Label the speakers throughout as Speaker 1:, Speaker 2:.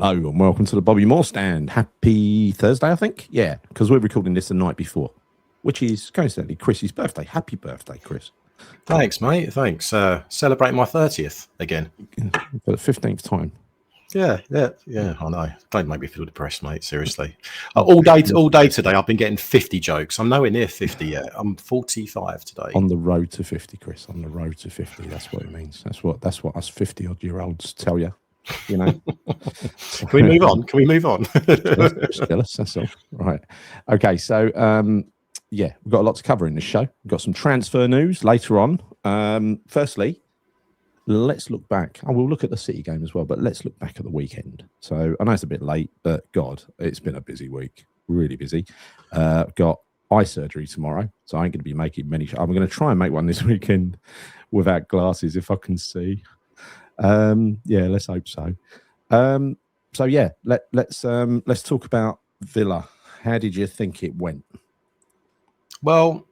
Speaker 1: Hello and welcome to the Bobby Moore Stand. Happy Thursday, I think. Yeah, because we're recording this the night before, which is coincidentally Chris's birthday. Happy birthday, Chris.
Speaker 2: Thanks, mate. Thanks. Celebrating my 30th again.
Speaker 1: For the 15th time.
Speaker 2: Yeah. I know. Don't make me feel depressed, mate. Seriously. All day today, I've been getting 50 jokes. I'm nowhere near 50 yet. I'm 45 today.
Speaker 1: On the road to 50, Chris. On the road to 50. That's what it means. That's what us 50-odd-year-olds tell you. You know.
Speaker 2: Can we move on?
Speaker 1: Jealous, that's all. Right. Okay. So, yeah, we've got a lot to cover in this show. We've got some transfer news later on. Firstly, let's look back. I will look at the City game as well, but let's look back at the weekend. So I know it's a bit late, but God, it's been a busy week. Really busy. Got eye surgery tomorrow, so I ain't going to be making many. I'm going to try and make one this weekend without glasses if I can see. Yeah, let's hope so. So yeah, let's talk about Villa. How did you think it went?
Speaker 2: Well,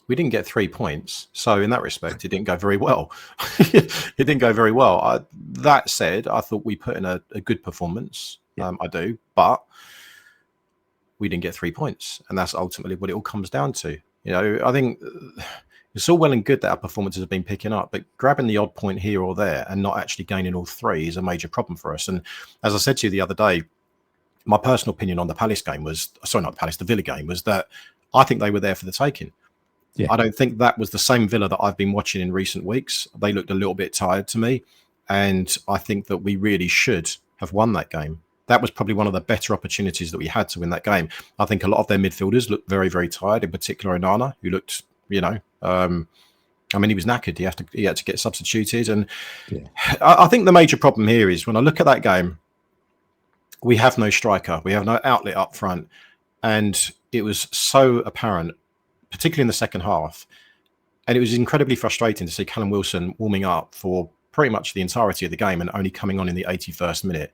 Speaker 2: we didn't get 3 points, so in that respect, it didn't go very well. It didn't go very well. That said, I thought we put in a good performance. Yeah. I do, but we didn't get 3 points, and that's ultimately what it all comes down to. You know, I think it's all well and good that our performances have been picking up, but grabbing the odd point here or there and not actually gaining all three is a major problem for us. And as I said to you the other day, my personal opinion on the the Villa game was that I think they were there for the taking. Yeah. I don't think that was the same Villa that I've been watching in recent weeks. They looked a little bit tired to me, and I think that we really should have won that game. That was probably one of the better opportunities that we had to win that game. I think a lot of their midfielders looked very, very tired, in particular Onana, who looked, he was knackered. He had to get substituted. And yeah. I think the major problem here is when I look at that game, we have no striker. We have no outlet up front. And it was so apparent, particularly in the second half. And it was incredibly frustrating to see Callum Wilson warming up for pretty much the entirety of the game and only coming on in the 81st minute.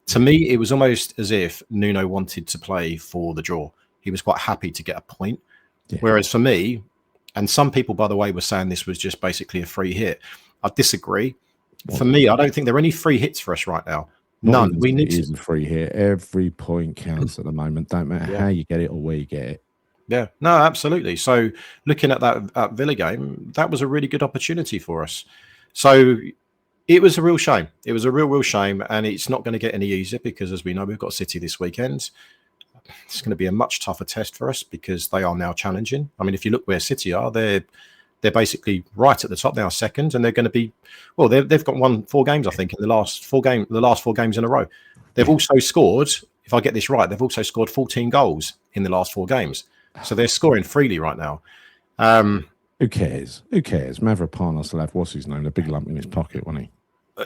Speaker 2: To me, it was almost as if Nuno wanted to play for the draw. He was quite happy to get a point. Yeah. Whereas for me, and some people, by the way, were saying this was just basically a free hit. I disagree. For me, I don't think there are any free hits for us right now. None.
Speaker 1: We need a free hit. Every point counts at the moment. Don't matter how you get it or where you get it.
Speaker 2: Yeah, no, absolutely. So looking at that Villa game, that was a really good opportunity for us. So it was a real shame. It was a real shame, and it's not going to get any easier because, as we know, we've got City this weekend. It's going to be a much tougher test for us because they are now challenging. I mean, if you look where City are, they're basically right at the top. They are second, and they're going to be. Well, they've got won 4 games, I think, in the last 4 games in a row. They've also scored. If I get this right, they've also scored 14 goals in the last 4 games. So they're scoring freely right now.
Speaker 1: Who cares? Mavropanos will have what's his name, the big lump in his pocket, won't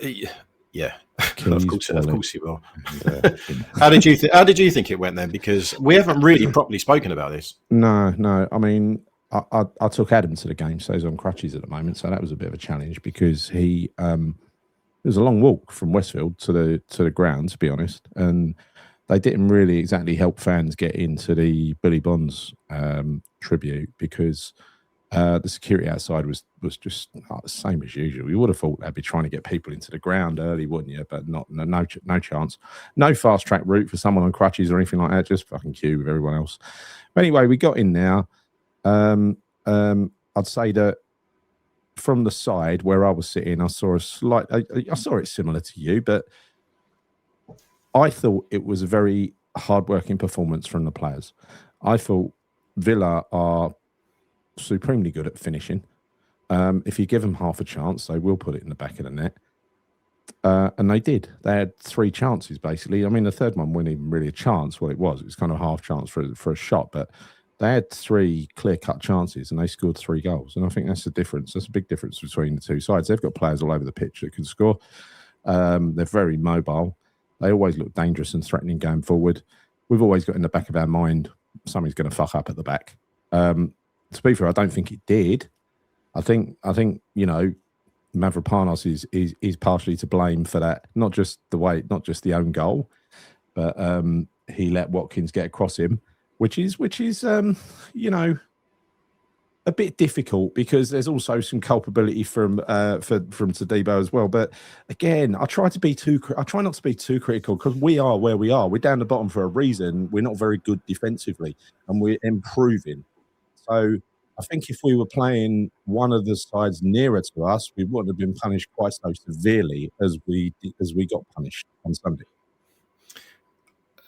Speaker 2: he? Yeah. Of course he will. And, How did you think it went then? Because we haven't really properly spoken about this.
Speaker 1: No. I mean, I took Adam to the game, so he's on crutches at the moment. So that was a bit of a challenge because it was a long walk from Westfield to the ground, to be honest, and they didn't really exactly help fans get into the Billy Bonds tribute because the security outside was just the same as usual. You would have thought they'd be trying to get people into the ground early, wouldn't you? But no chance. No fast track route for someone on crutches or anything like that. Just fucking queue with everyone else. But anyway, we got in now. I'd say that from the side where I was sitting, I saw I saw it similar to you, but I thought it was a very hard-working performance from the players. I thought Villa are supremely good at finishing. If you give them half a chance, they will put it in the back of the net. And they did. They had 3 chances, basically. I mean, the third one wasn't even really a chance. Well, it was kind of half chance for a shot, but they had 3 clear-cut chances and they scored 3 goals. And I think that's the difference. That's a big difference between the two sides. They've got players all over the pitch that can score. They're very mobile. They always look dangerous and threatening going forward. We've always got in the back of our mind, somebody's going to fuck up at the back. To be fair, I don't think it did. I think Mavropanos is partially to blame for that. Not just the own goal, but he let Watkins get across him, which is a bit difficult because there's also some culpability from Tadibo as well. But again, I try not to be too critical because we are where we are. We're down the bottom for a reason. We're not very good defensively, and we're improving. So I think if we were playing one of the sides nearer to us, we wouldn't have been punished quite so severely as we got punished on Sunday.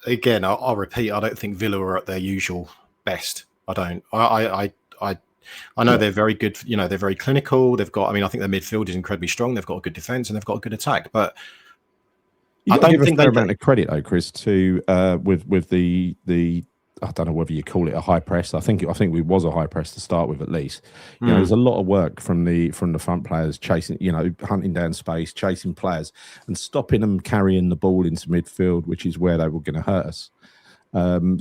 Speaker 2: Again, I'll repeat. I don't think Villa are at their usual best. I don't. I know they're very good. You know, they're very clinical. They've got. I mean, I think their midfield is incredibly strong. They've got a good defense and they've got a good attack. But
Speaker 1: I don't think a fair amount of credit, though, Chris, to with the I don't know whether you call it a high press. I think we was a high press to start with, at least. You know, there's a lot of work from the front players chasing, hunting down space, chasing players, and stopping them carrying the ball into midfield, which is where they were going to hurt us.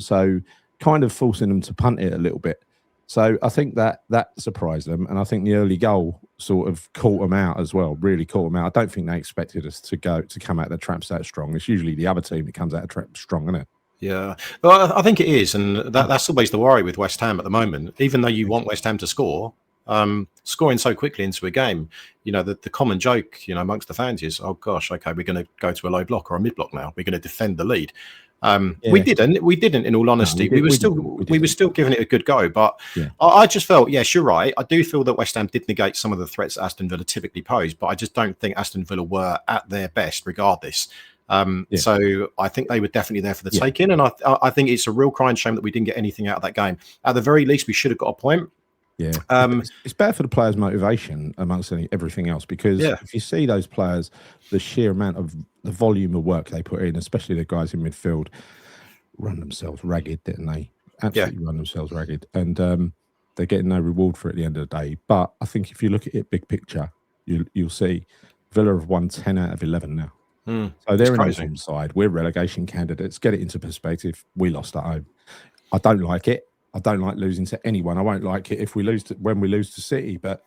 Speaker 1: So kind of forcing them to punt it a little bit. So I think that surprised them, and I think the early goal sort of caught them out as well. Really caught them out. I don't think they expected us to come out of the traps that strong. It's usually the other team that comes out of traps strong, isn't it?
Speaker 2: Yeah, well, I think it is, and that's always the worry with West Ham at the moment. Even though you want West Ham to score, scoring so quickly into a game, the common joke, amongst the fans is, oh gosh, okay, we're going to go to a low block or a mid block now. We're going to defend the lead. We didn't. In all honesty, we were still giving it a good go. But I just felt, yes, you're right. I do feel that West Ham did negate some of the threats that Aston Villa typically posed, but I just don't think Aston Villa were at their best, regardless. So I think they were definitely there for the taking, and I think it's a real crying shame that we didn't get anything out of that game. At the very least, we should have got a point.
Speaker 1: Yeah, it's bad for the players' motivation amongst everything else, because if you see those players, the sheer amount of the volume of work they put in, especially the guys in midfield, run themselves ragged, didn't they? Absolutely run themselves ragged, and they're getting no reward for it at the end of the day. But I think if you look at it big picture, you'll see Villa have won 10 out of 11 now. So they're in the same side. We're relegation candidates. Get it into perspective. We lost at home. I don't like it. I don't like losing to anyone. I won't like it if we lose when we lose to City. But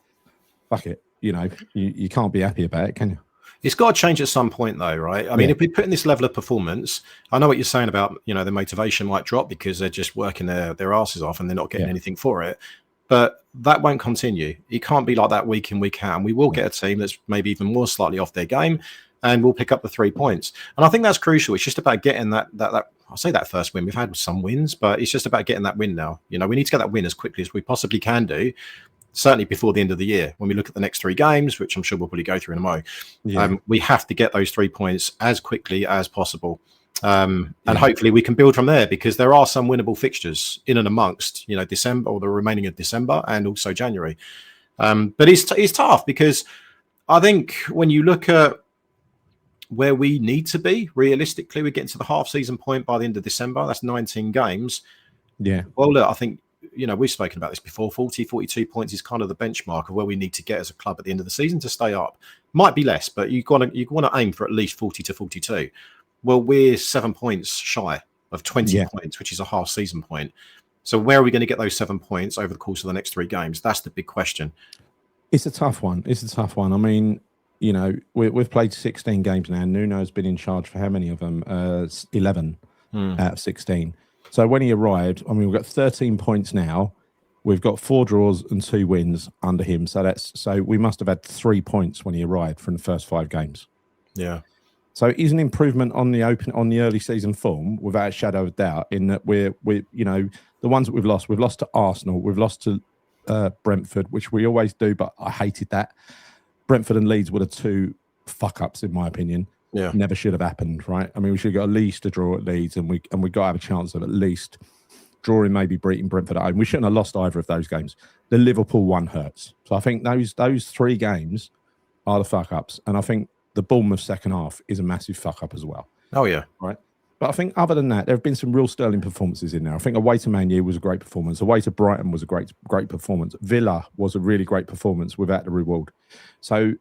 Speaker 1: fuck it, you can't be happy about it, can you?
Speaker 2: It's got to change at some point, though, right? I mean, if we put in this level of performance, I know what you're saying about the motivation might drop because they're just working their asses off and they're not getting anything for it. But that won't continue. It can't be like that week in, week out. And we will get a team that's maybe even more slightly off their game, and we'll pick up the 3 points. And I think that's crucial. It's just about getting that I'll say that first win. We've had some wins, but it's just about getting that win now. We need to get that win as quickly as we possibly can do, certainly before the end of the year. When we look at the next 3 games, which I'm sure we'll probably go through in a moment, we have to get those 3 points as quickly as possible. And hopefully we can build from there, because there are some winnable fixtures in and amongst, December, or the remaining of December, and also January. But it's tough, because I think when you look at where we need to be, realistically, we're getting to the half-season point by the end of December. That's 19 games. Yeah. Well, look, I think, we've spoken about this before. 40, 42 points is kind of the benchmark of where we need to get as a club at the end of the season to stay up. Might be less, but you want to aim for at least 40 to 42. Well, we're 7 points shy of 20 points, which is a half-season point. So where are we going to get those 7 points over the course of the next 3 games? That's the big question.
Speaker 1: It's a tough one. I mean, we've played 16 games now. Nuno's been in charge for how many of them? 11 out of 16. So when he arrived, I mean, we've got 13 points now. We've got 4 draws and 2 wins under him. So we must have had 3 points when he arrived from the first 5 games.
Speaker 2: Yeah.
Speaker 1: So it is an improvement on the early season form, without a shadow of doubt, in that we're the ones that we've lost to Arsenal, we've lost to Brentford, which we always do, but I hated that. Brentford and Leeds were the 2 fuck-ups, in my opinion. Yeah. Never should have happened, right? I mean, we should have got at least a draw at Leeds, and we got to have a chance of at least drawing, maybe beating Brentford at home. We shouldn't have lost either of those games. The Liverpool one hurts. So I think those 3 games are the fuck-ups. And I think the Bournemouth second half is a massive fuck-up as well.
Speaker 2: Oh, yeah.
Speaker 1: Right? But I think other than that, there have been some real sterling performances in there. I think away to Man U was a great performance. Away to Brighton was a great performance. Villa was a really great performance without the reward. So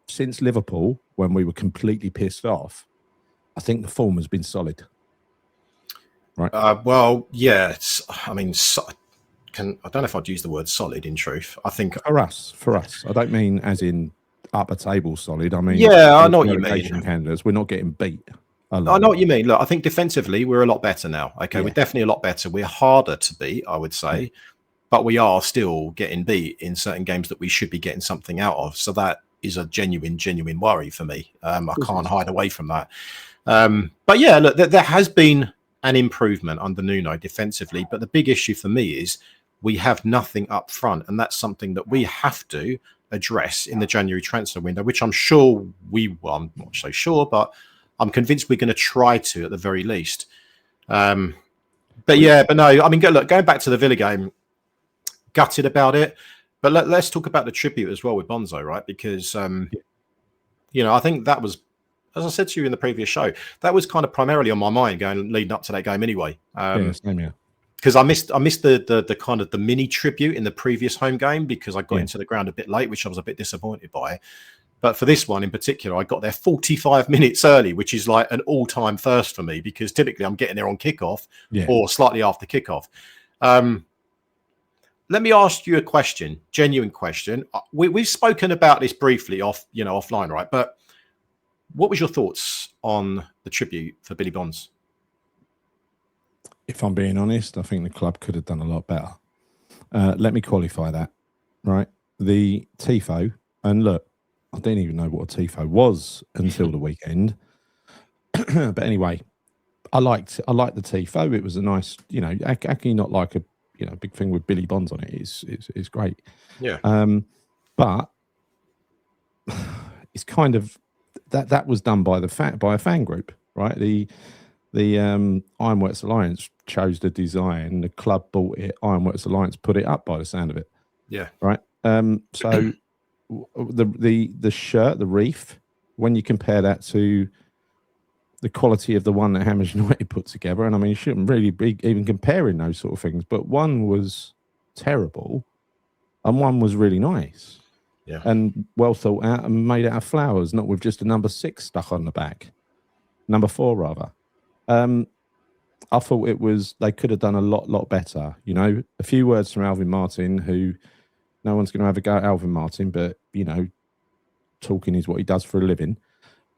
Speaker 1: since Liverpool, when we were completely pissed off, I think the form has been solid. Right.
Speaker 2: Well, yeah. I don't know if I'd use the word solid, in truth. I think
Speaker 1: for us. I don't mean as in upper table solid. I mean,
Speaker 2: I know what you mean.
Speaker 1: Candidates, we're not getting beat.
Speaker 2: I know what you mean. Look, I think defensively we're a lot better now. Okay, we're definitely a lot better. We're harder to beat, I would say. but we are still getting beat in certain games that we should be getting something out of. So that is a genuine worry for me. I can't hide away from that. But yeah, look, there has been an improvement under Nuno defensively, but the big issue for me is we have nothing up front, and that's something that we have to address in the January transfer window, which I'm sure I'm not so sure, but I'm convinced we're going to try to at the very least. But no, I mean, look, going back to the Villa game, gutted about it, but let's talk about the tribute as well with Bonzo, right? Because, I think that was, as I said to you in the previous show, that was kind of primarily on my mind leading up to that game anyway. Because I missed the kind of the mini tribute in the previous home game because I got into the ground a bit late, which I was a bit disappointed by. But for this one in particular, I got there 45 minutes early, which is like an all-time first for me because typically I'm getting there on kickoff or slightly after kickoff. Let me ask you a question, genuine question. We've spoken about this briefly offline, right? But what was your thoughts on the tribute for Billy Bonds?
Speaker 1: If I'm being honest, I think the club could have done a lot better. Let me qualify that, right? The tifo, and look, I didn't even know what a tifo was until the weekend. But anyway, I liked the tifo. It was a nice, how can you not like a big thing with Billy Bonds on it? It's great.
Speaker 2: Yeah.
Speaker 1: But it's kind of that was done by a fan group, right? The Ironworks Alliance chose the design. The club bought it. Ironworks Alliance put it up by the sound of it.
Speaker 2: Yeah.
Speaker 1: Right. So the shirt, the reef, when you compare that to the quality of the one that Hammers United put together, and I mean, you shouldn't really be even comparing those sort of things, but one was terrible and one was really nice.
Speaker 2: Yeah.
Speaker 1: And well thought out and made out of flowers, not with just a number 6 stuck on the back. Number 4, rather. I thought they could have done a lot better. A few words from Alvin Martin, who no one's going to have a go at Alvin Martin, but, talking is what he does for a living.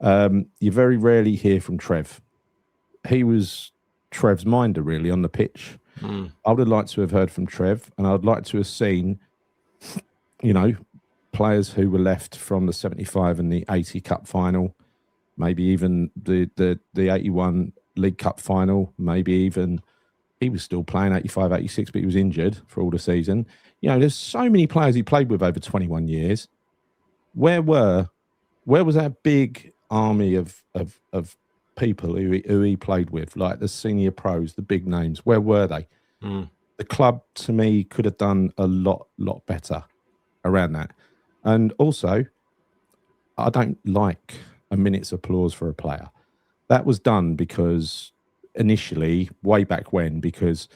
Speaker 1: You very rarely hear from Trev. He was Trev's minder, really, on the pitch. I would have liked to have heard from Trev, and I'd like to have seen, players who were left from the 75 and the 80 Cup final, maybe even the 81 League Cup final, maybe even he was still playing 85, 86, but he was injured for all the season. There's so many players he played with over 21 years. Where was that big army of people who he played with, like the senior pros, the big names? Where were they? The club, to me, could have done a lot better around that. And also, I don't like a minute's applause for a player. That was done because initially, way back when, because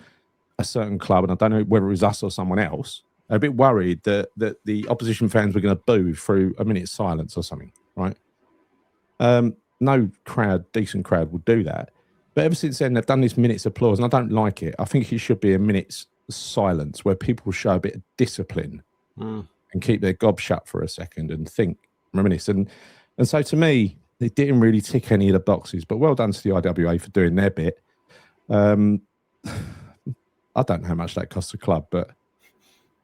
Speaker 1: a certain club, and I don't know whether it was us or someone else, are a bit worried that the opposition fans were going to boo through a minute's silence or something, right? No decent crowd will do that. But ever since then, they've done this minute's applause, and I don't like it. I think it should be a minute's silence where people show a bit of discipline and keep their gob shut for a second and think, reminisce. And so to me, they didn't really tick any of the boxes, but well done to the IWA for doing their bit. I don't know how much that cost the club, but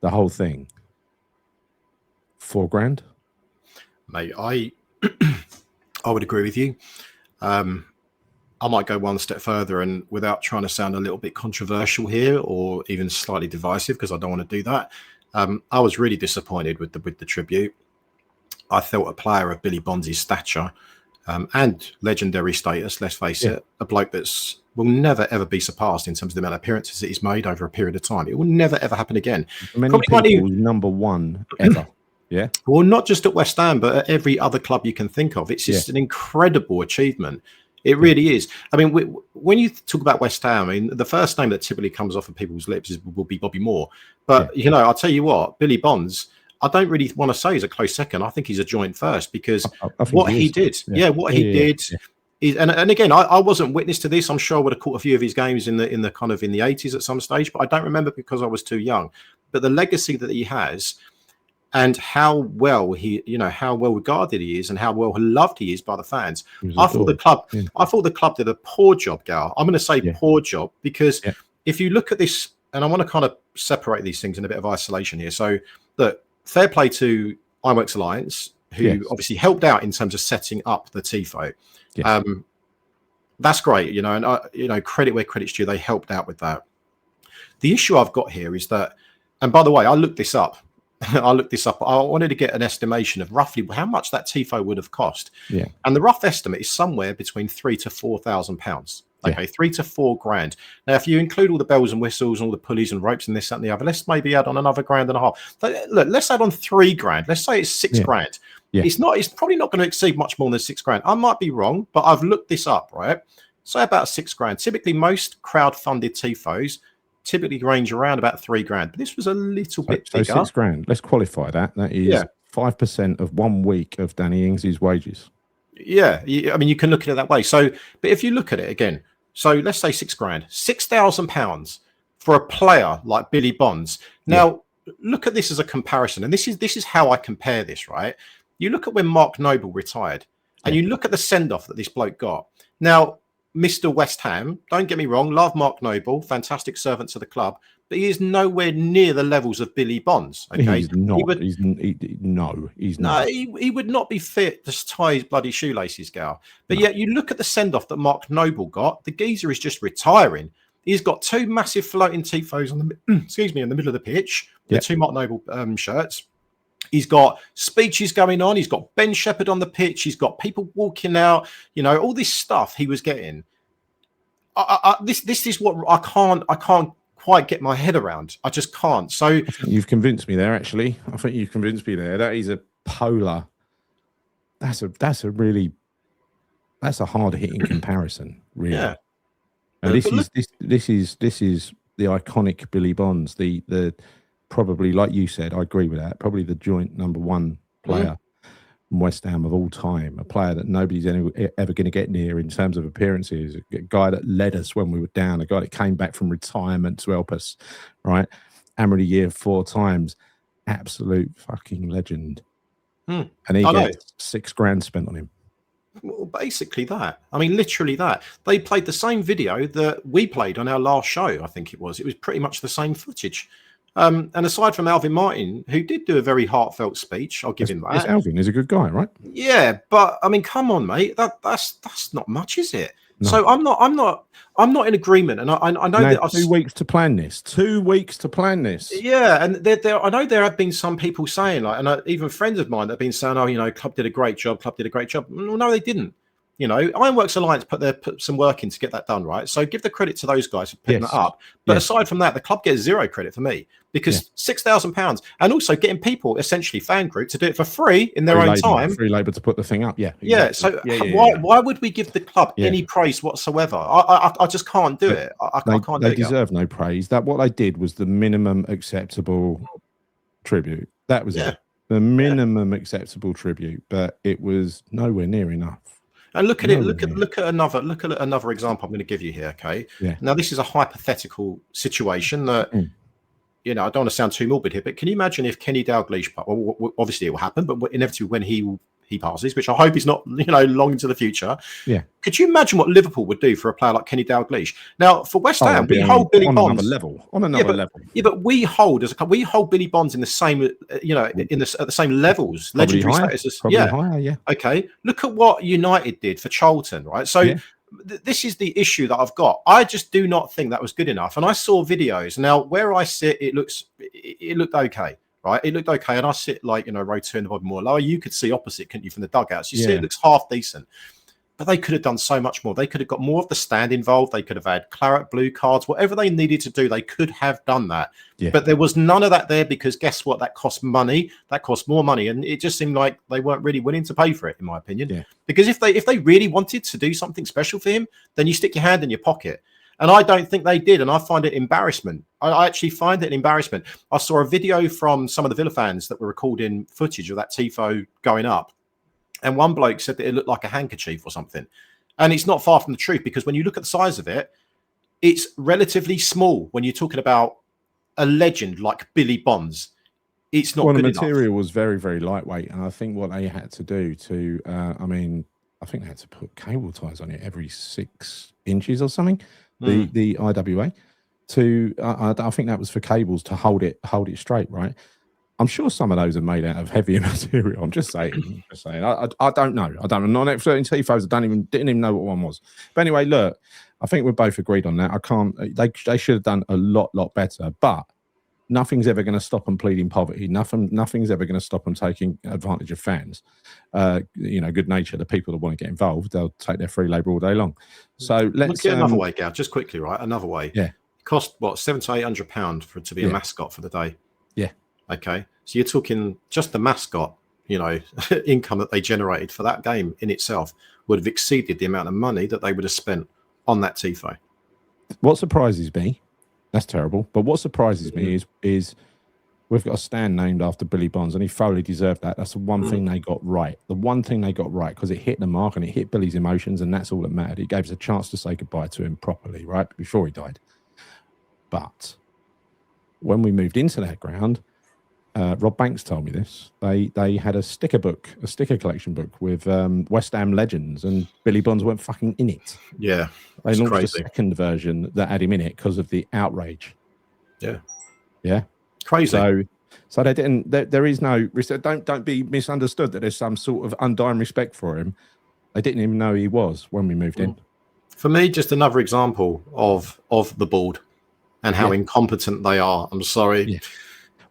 Speaker 1: the whole thing, $4,000.
Speaker 2: Mate, I would agree with you. I might go one step further, and without trying to sound a little bit controversial here or even slightly divisive, because I don't want to do that, I was really disappointed with the tribute. I thought a player of Billy Bonds' stature and legendary status, let's face it, a bloke that's will never ever be surpassed in terms of the amount of appearances that he's made over a period of time. It will never ever happen again.
Speaker 1: Many people, number 1 ever. Yeah.
Speaker 2: Well, not just at West Ham, but at every other club you can think of. It's just an incredible achievement. It really is. I mean, when you talk about West Ham, I mean, the first name that typically comes off of people's lips will be Bobby Moore. But, I'll tell you what, Billy Bonds, I don't really want to say he's a close second. I think he's a joint first because what he did. What he did. And again, I wasn't witness to this. I'm sure I would have caught a few of his games in the 80s at some stage, but I don't remember because I was too young. But the legacy that he has, and how well regarded he is, and how well loved he is by the fans. I thought the club did a poor job, Gal. I'm going to say poor job because if you look at this and I want to kind of separate these things in a bit of isolation here. So, look, fair play to Ironworks Alliance, who obviously helped out in terms of setting up the TIFO.
Speaker 1: Yes.
Speaker 2: That's great, you know, and you know, credit where credit's due. They helped out with that. The issue I've got here is that, and by the way, I looked this up. I looked this up. I wanted to get an estimation of roughly how much that TIFO would have cost.
Speaker 1: Yeah.
Speaker 2: And the rough estimate is somewhere between £3,000 to £4,000. Okay,
Speaker 1: Yeah.
Speaker 2: £3,000 to £4,000. Now, if you include all the bells and whistles and all the pulleys and ropes and this, that, and the other, let's maybe add on another £1,500. Look, let's add on £3,000. Let's say it's £6,000.
Speaker 1: Yeah.
Speaker 2: It's probably not going to exceed much more than £6,000. I might be wrong, but I've looked this up, right? So about £6,000. Typically, most crowd-funded TIFOs typically range around about £3,000. But this was a little bit bigger.
Speaker 1: So £6,000. Let's qualify that. That is 5% of 1 week of Danny Ings's wages.
Speaker 2: Yeah, I mean, you can look at it that way. So, but if you look at it again, so let's say £6,000, £6,000 for a player like Billy Bonds. Now, look at this as a comparison, and this is how I compare this. Right? You look at when Mark Noble retired, and you look at the send off that this bloke got. Now, Mr. West Ham, don't get me wrong, love Mark Noble, fantastic servant to the club, but he is nowhere near the levels of Billy Bonds. Okay,
Speaker 1: he's not. He's not.
Speaker 2: He would not be fit to tie his bloody shoelaces, Gal. But yet, you look at the send off that Mark Noble got. The geezer is just retiring. He's got two massive floating tifos on the in the middle of the pitch. The two Mark Noble shirts. He's got speeches going on. He's got Ben Shepherd on the pitch. He's got people walking out. You know, all this stuff he was getting. This is what I can't quite get my head around. I just can't. So
Speaker 1: you've convinced me there. Actually, I think you've convinced me there. That is a polar. That's a hard hitting comparison, really.
Speaker 2: Yeah.
Speaker 1: And this is the iconic Billy Bonds. The probably, like you said, I agree with that. Probably the joint number one player from West Ham of all time. A player that nobody's ever going to get near in terms of appearances. A guy that led us when we were down. A guy that came back from retirement to help us. Right, Hammer of the Year 4 times. Absolute fucking legend. And he gets £6,000 spent on him.
Speaker 2: Well, basically that. I mean, literally that. They played the same video that we played on our last show, I think it was. It was pretty much the same footage. And aside from Alvin Martin, who did do a very heartfelt speech, I'll give him that.
Speaker 1: Yes, Alvin is a good guy, right?
Speaker 2: Yeah, but I mean, come on, mate. That's not much, is it?
Speaker 1: No.
Speaker 2: So I'm not in agreement, and I know
Speaker 1: now,
Speaker 2: that
Speaker 1: 2 weeks to plan this. 2 weeks to plan this.
Speaker 2: Yeah, and I know there have been some people saying, like, and even friends of mine that have been saying, oh, you know, club did a great job. Well, no, they didn't. You know, Ironworks Alliance put some work in to get that done, right? So give the credit to those guys for picking that up. But aside from that, the club gets zero credit for me because £6,000 and also getting people, essentially fan group, to do it for free in their own time.
Speaker 1: Free labour to put the thing up.
Speaker 2: So why would we give the club any praise whatsoever? I just can't do it. I can't do it.
Speaker 1: They deserve no praise. That what they did was the minimum acceptable tribute. That was it. The minimum acceptable tribute, but it was nowhere near enough.
Speaker 2: And look at it. Look at another example I'm going to give you here. Okay.
Speaker 1: Yeah.
Speaker 2: Now this is a hypothetical situation that you know, I don't want to sound too morbid here, but can you imagine if Kenny Dalglish, well, obviously it will happen, but inevitably when he passes, which I hope is not, you know, long into the future. Yeah. Could you imagine what Liverpool would do for a player like Kenny Dalglish? Now, for West Ham, we hold Billy Bonds
Speaker 1: on another level.
Speaker 2: Yeah, but we hold Billy Bonds in the same, you know, at the same levels, legendary status.
Speaker 1: Higher.
Speaker 2: Okay. Look at what United did for Charlton, right? So this is the issue that I've got. I just do not think that was good enough. And I saw videos. Now, where I sit, it looked okay. Right, it looked okay, and I sit like, you know, row 2 in the bottom more lower. You could see opposite, couldn't you, from the dugouts? You see, it looks half decent, but they could have done so much more. They could have got more of the stand involved. They could have had claret, blue cards, whatever they needed to do. They could have done that, but there was none of that there because guess what? That cost money. That cost more money, and it just seemed like they weren't really willing to pay for it, in my opinion. Yeah. Because if they really wanted to do something special for him, then you stick your hand in your pocket. And I don't think they did. And I find it embarrassment. I actually find it an embarrassment. I saw a video from some of the Villa fans that were recording footage of that tifo going up. And one bloke said that it looked like a handkerchief or something. And it's not far from the truth because when you look at the size of it, it's relatively small when you're talking about a legend like Billy Bonds. It's not good enough.
Speaker 1: The material was very, very lightweight. And I think what they had to do to, I think they had to put cable ties on it every 6 inches or something. The IWA, I think that was for cables to hold it straight, right? I'm sure some of those are made out of heavier material. I'm just saying. I don't know. I don't know. Non expert in TIFOs. I didn't even know what one was. But anyway, look, I think we're both agreed on that. I can't. They should have done a lot better. But nothing's ever going to stop them pleading poverty. Nothing's ever going to stop them taking advantage of fans. Good nature. The people that want to get involved, they'll take their free labour all day long. So let's
Speaker 2: look at another way, Gav. Just quickly, right? Another way.
Speaker 1: Yeah.
Speaker 2: It cost what, £700 to £800 for it to be a mascot for the day.
Speaker 1: Yeah.
Speaker 2: Okay. So you're talking just the mascot, income that they generated for that game in itself would have exceeded the amount of money that they would have spent on that tifo.
Speaker 1: What surprises me, that's terrible, but what surprises me is we've got a stand named after Billy Bonds, and he thoroughly deserved that. That's the one thing they got right. The one thing they got right, because it hit the mark and it hit Billy's emotions, and that's all that mattered. It gave us a chance to say goodbye to him properly, right, before he died. But when we moved into that ground, Rob Banks told me this. They had a sticker collection book with West Ham legends, and Billy Bonds weren't fucking in it.
Speaker 2: Yeah,
Speaker 1: they launched a second version that had him in it because of the outrage. Yeah, crazy. So they didn't. There is no. Don't be misunderstood that there's some sort of undying respect for him. They didn't even know he was when we moved in.
Speaker 2: For me, just another example of the board and how incompetent they are. I'm sorry.
Speaker 1: Yeah.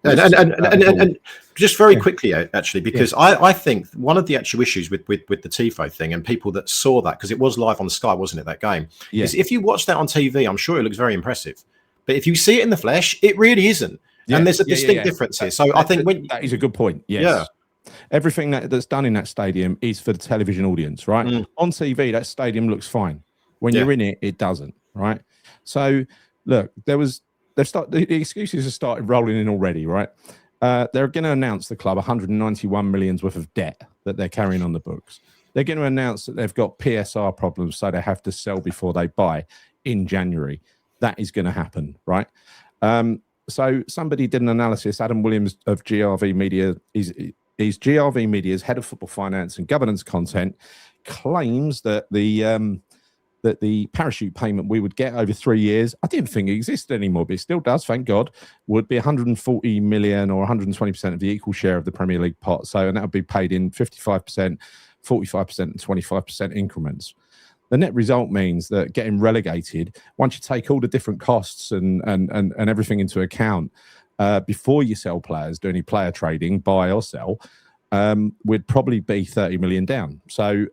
Speaker 2: And just very quickly, actually, because I think one of the actual issues with the TIFO thing and people that saw that, because it was live on Sky, wasn't it, that game, is if you watch that on TV, I'm sure it looks very impressive. But if you see it in the flesh, it really isn't. Yeah. And there's a distinct difference here. So I think
Speaker 1: that is a good point. Yes. Yeah. Everything that's done in that stadium is for the television audience, right? On TV, that stadium looks fine. When you're in it, it doesn't, right? So, look, the excuses have started rolling in already, right? They're going to announce the club 191 million's worth of debt that they're carrying on the books. They're going to announce that they've got PSR problems, so they have to sell before they buy in January. That is going to happen, right? So somebody did an analysis. Adam Williams of GRV Media is GRV Media's head of football finance and governance content, claims that the parachute payment we would get over 3 years, I didn't think it existed anymore, but it still does, thank God, would be 140 million or 120% of the equal share of the Premier League pot. So, and that would be paid in 55%, 45% and 25% increments. The net result means that getting relegated, once you take all the different costs and everything into account, before you sell players, do any player trading, buy or sell, we'd probably be 30 million down. So,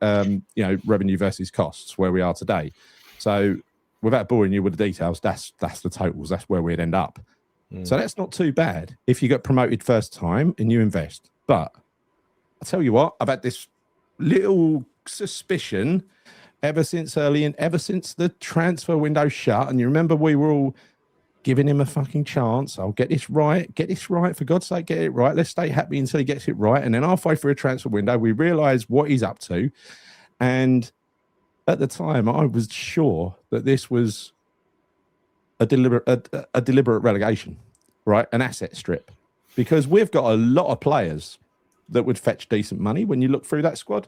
Speaker 1: revenue versus costs, where we are today. So without boring you with the details, that's the totals. That's where we'd end up. So that's not too bad if you get promoted first time and you invest. But I tell you what, I've had this little suspicion ever since the transfer window shut. And you remember we were all giving him a fucking chance. I'll get this right. For God's sake, get it right. Let's stay happy until he gets it right. And then halfway through a transfer window, we realise what he's up to. And at the time, I was sure that this was a deliberate relegation, right? An asset strip. Because we've got a lot of players that would fetch decent money when you look through that squad,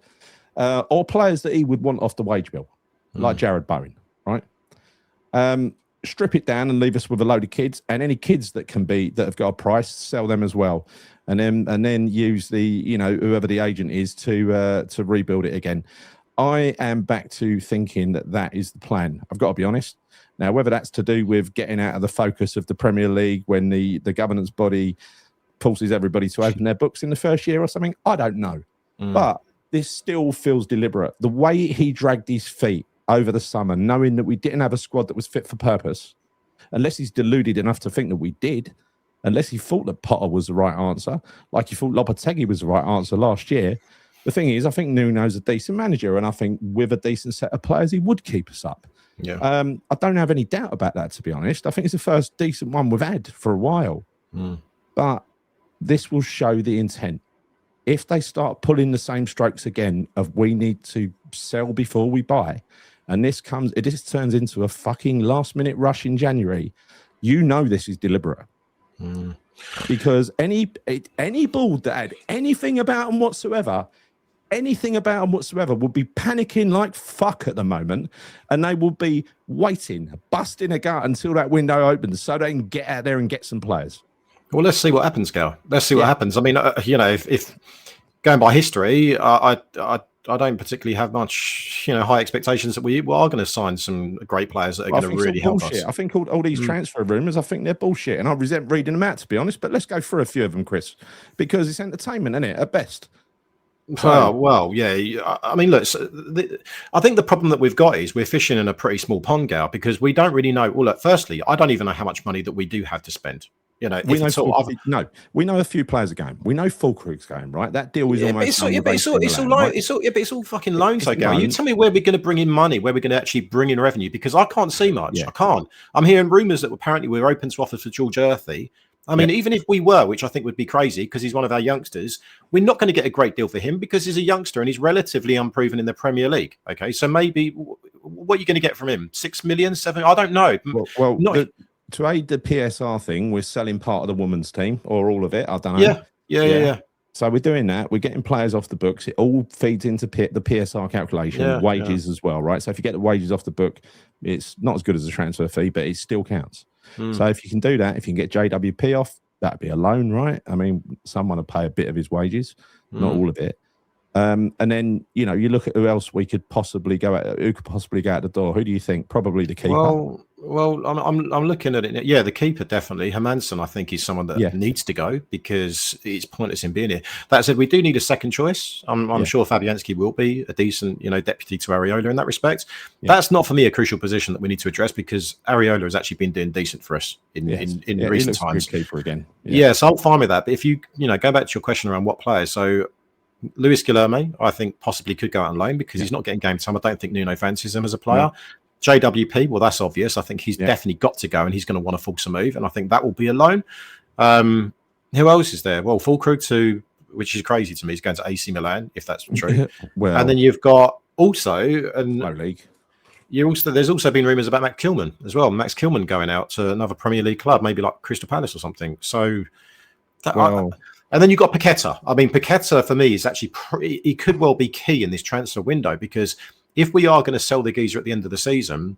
Speaker 1: or players that he would want off the wage bill, like Jared Bowen, right? Strip it down and leave us with a load of kids, and any kids that have got a price, sell them as well, and then use the whoever the agent is to rebuild it again. I am back to thinking that is the plan. I've got to be honest. Now, whether that's to do with getting out of the focus of the Premier League when the governance body forces everybody to open their books in the first year or something, I don't know. But this still feels deliberate. The way he dragged his feet over the summer, knowing that we didn't have a squad that was fit for purpose, unless he's deluded enough to think that we did, unless he thought that Potter was the right answer, like he thought Lopetegui was the right answer last year. The thing is, I think Nuno's a decent manager, and I think with a decent set of players, he would keep us up.
Speaker 2: Yeah.
Speaker 1: I don't have any doubt about that, to be honest. I think it's the first decent one we've had for a while. But this will show the intent. If they start pulling the same strokes again of we need to sell before we buy, and this turns into a fucking last-minute rush in January, this is deliberate. Because any board that had anything about them whatsoever, anything about them whatsoever will be panicking like fuck at the moment, and they will be waiting, busting a gut until that window opens so they can get out there and get some players.
Speaker 2: Well, let's see what happens, Gal. Let's see what happens. I mean, if going by history, I don't particularly have much, high expectations that we are going to sign some great players that are going to really help us.
Speaker 1: I think all these transfer rumours, I think they're bullshit, and I resent reading them out, to be honest. But let's go through a few of them, Chris, because it's entertainment, isn't it, at best?
Speaker 2: Well, yeah. I mean, look, I think the problem that we've got is we're fishing in a pretty small pond, Gal, because we don't really know. Well, look, firstly, I don't even know how much money that we do have to spend. We know a few players are going. We know Fulkrug's going, right? That deal is almost. It's all fucking loans, though, Gal. You tell me where we're going to bring in money, where we're going to actually bring in revenue, because I can't see much. I can't. I'm hearing rumours that apparently we're open to offers for George Earthy. I mean, even if we were, which I think would be crazy because he's one of our youngsters, we're not going to get a great deal for him because he's a youngster and he's relatively unproven in the Premier League. Okay, so maybe what are you going to get from him? 6 million, 7? I don't know.
Speaker 1: To aid the PSR thing, we're selling part of the women's team or all of it. I don't know.
Speaker 2: Yeah.
Speaker 1: So we're doing that. We're getting players off the books. It all feeds into the PSR calculation, wages as well, right? So if you get the wages off the book, it's not as good as a transfer fee, but it still counts. So if you can do that, if you can get JWP off, that'd be a loan, right? I mean, someone will pay a bit of his wages, not all of it. And then, you look at who else we could possibly go at, who could possibly go out the door. Who do you think? Probably the keeper.
Speaker 2: Well, I'm looking at it. Yeah, the keeper definitely. Hermansen, I think, is someone that needs to go because it's pointless in being here. That said, we do need a second choice. I'm sure Fabianski will be a decent, deputy to Areola in that respect. That's not for me a crucial position that we need to address because Areola has actually been doing decent for us in recent times.
Speaker 1: A good keeper again.
Speaker 2: So I'm fine with that. But if you go back to your question around what players, so Luis Guilherme, I think possibly could go out on loan because he's not getting game time. I don't think Nuno fancies him as a player. JWP, well, that's obvious. I think he's definitely got to go and he's going to want to force a move. And I think that will be a loan. Who else is there? Well, Fulkrug which is crazy to me, he's going to AC Milan, if that's true. And then you've got also...
Speaker 1: Low league.
Speaker 2: There's also been rumours about Max Kilman as well. Max Kilman going out to another Premier League club, maybe like Crystal Palace or something. So... And then you've got Paqueta. I mean, Paqueta for me is actually he could well be key in this transfer window because if we are going to sell the geezer at the end of the season,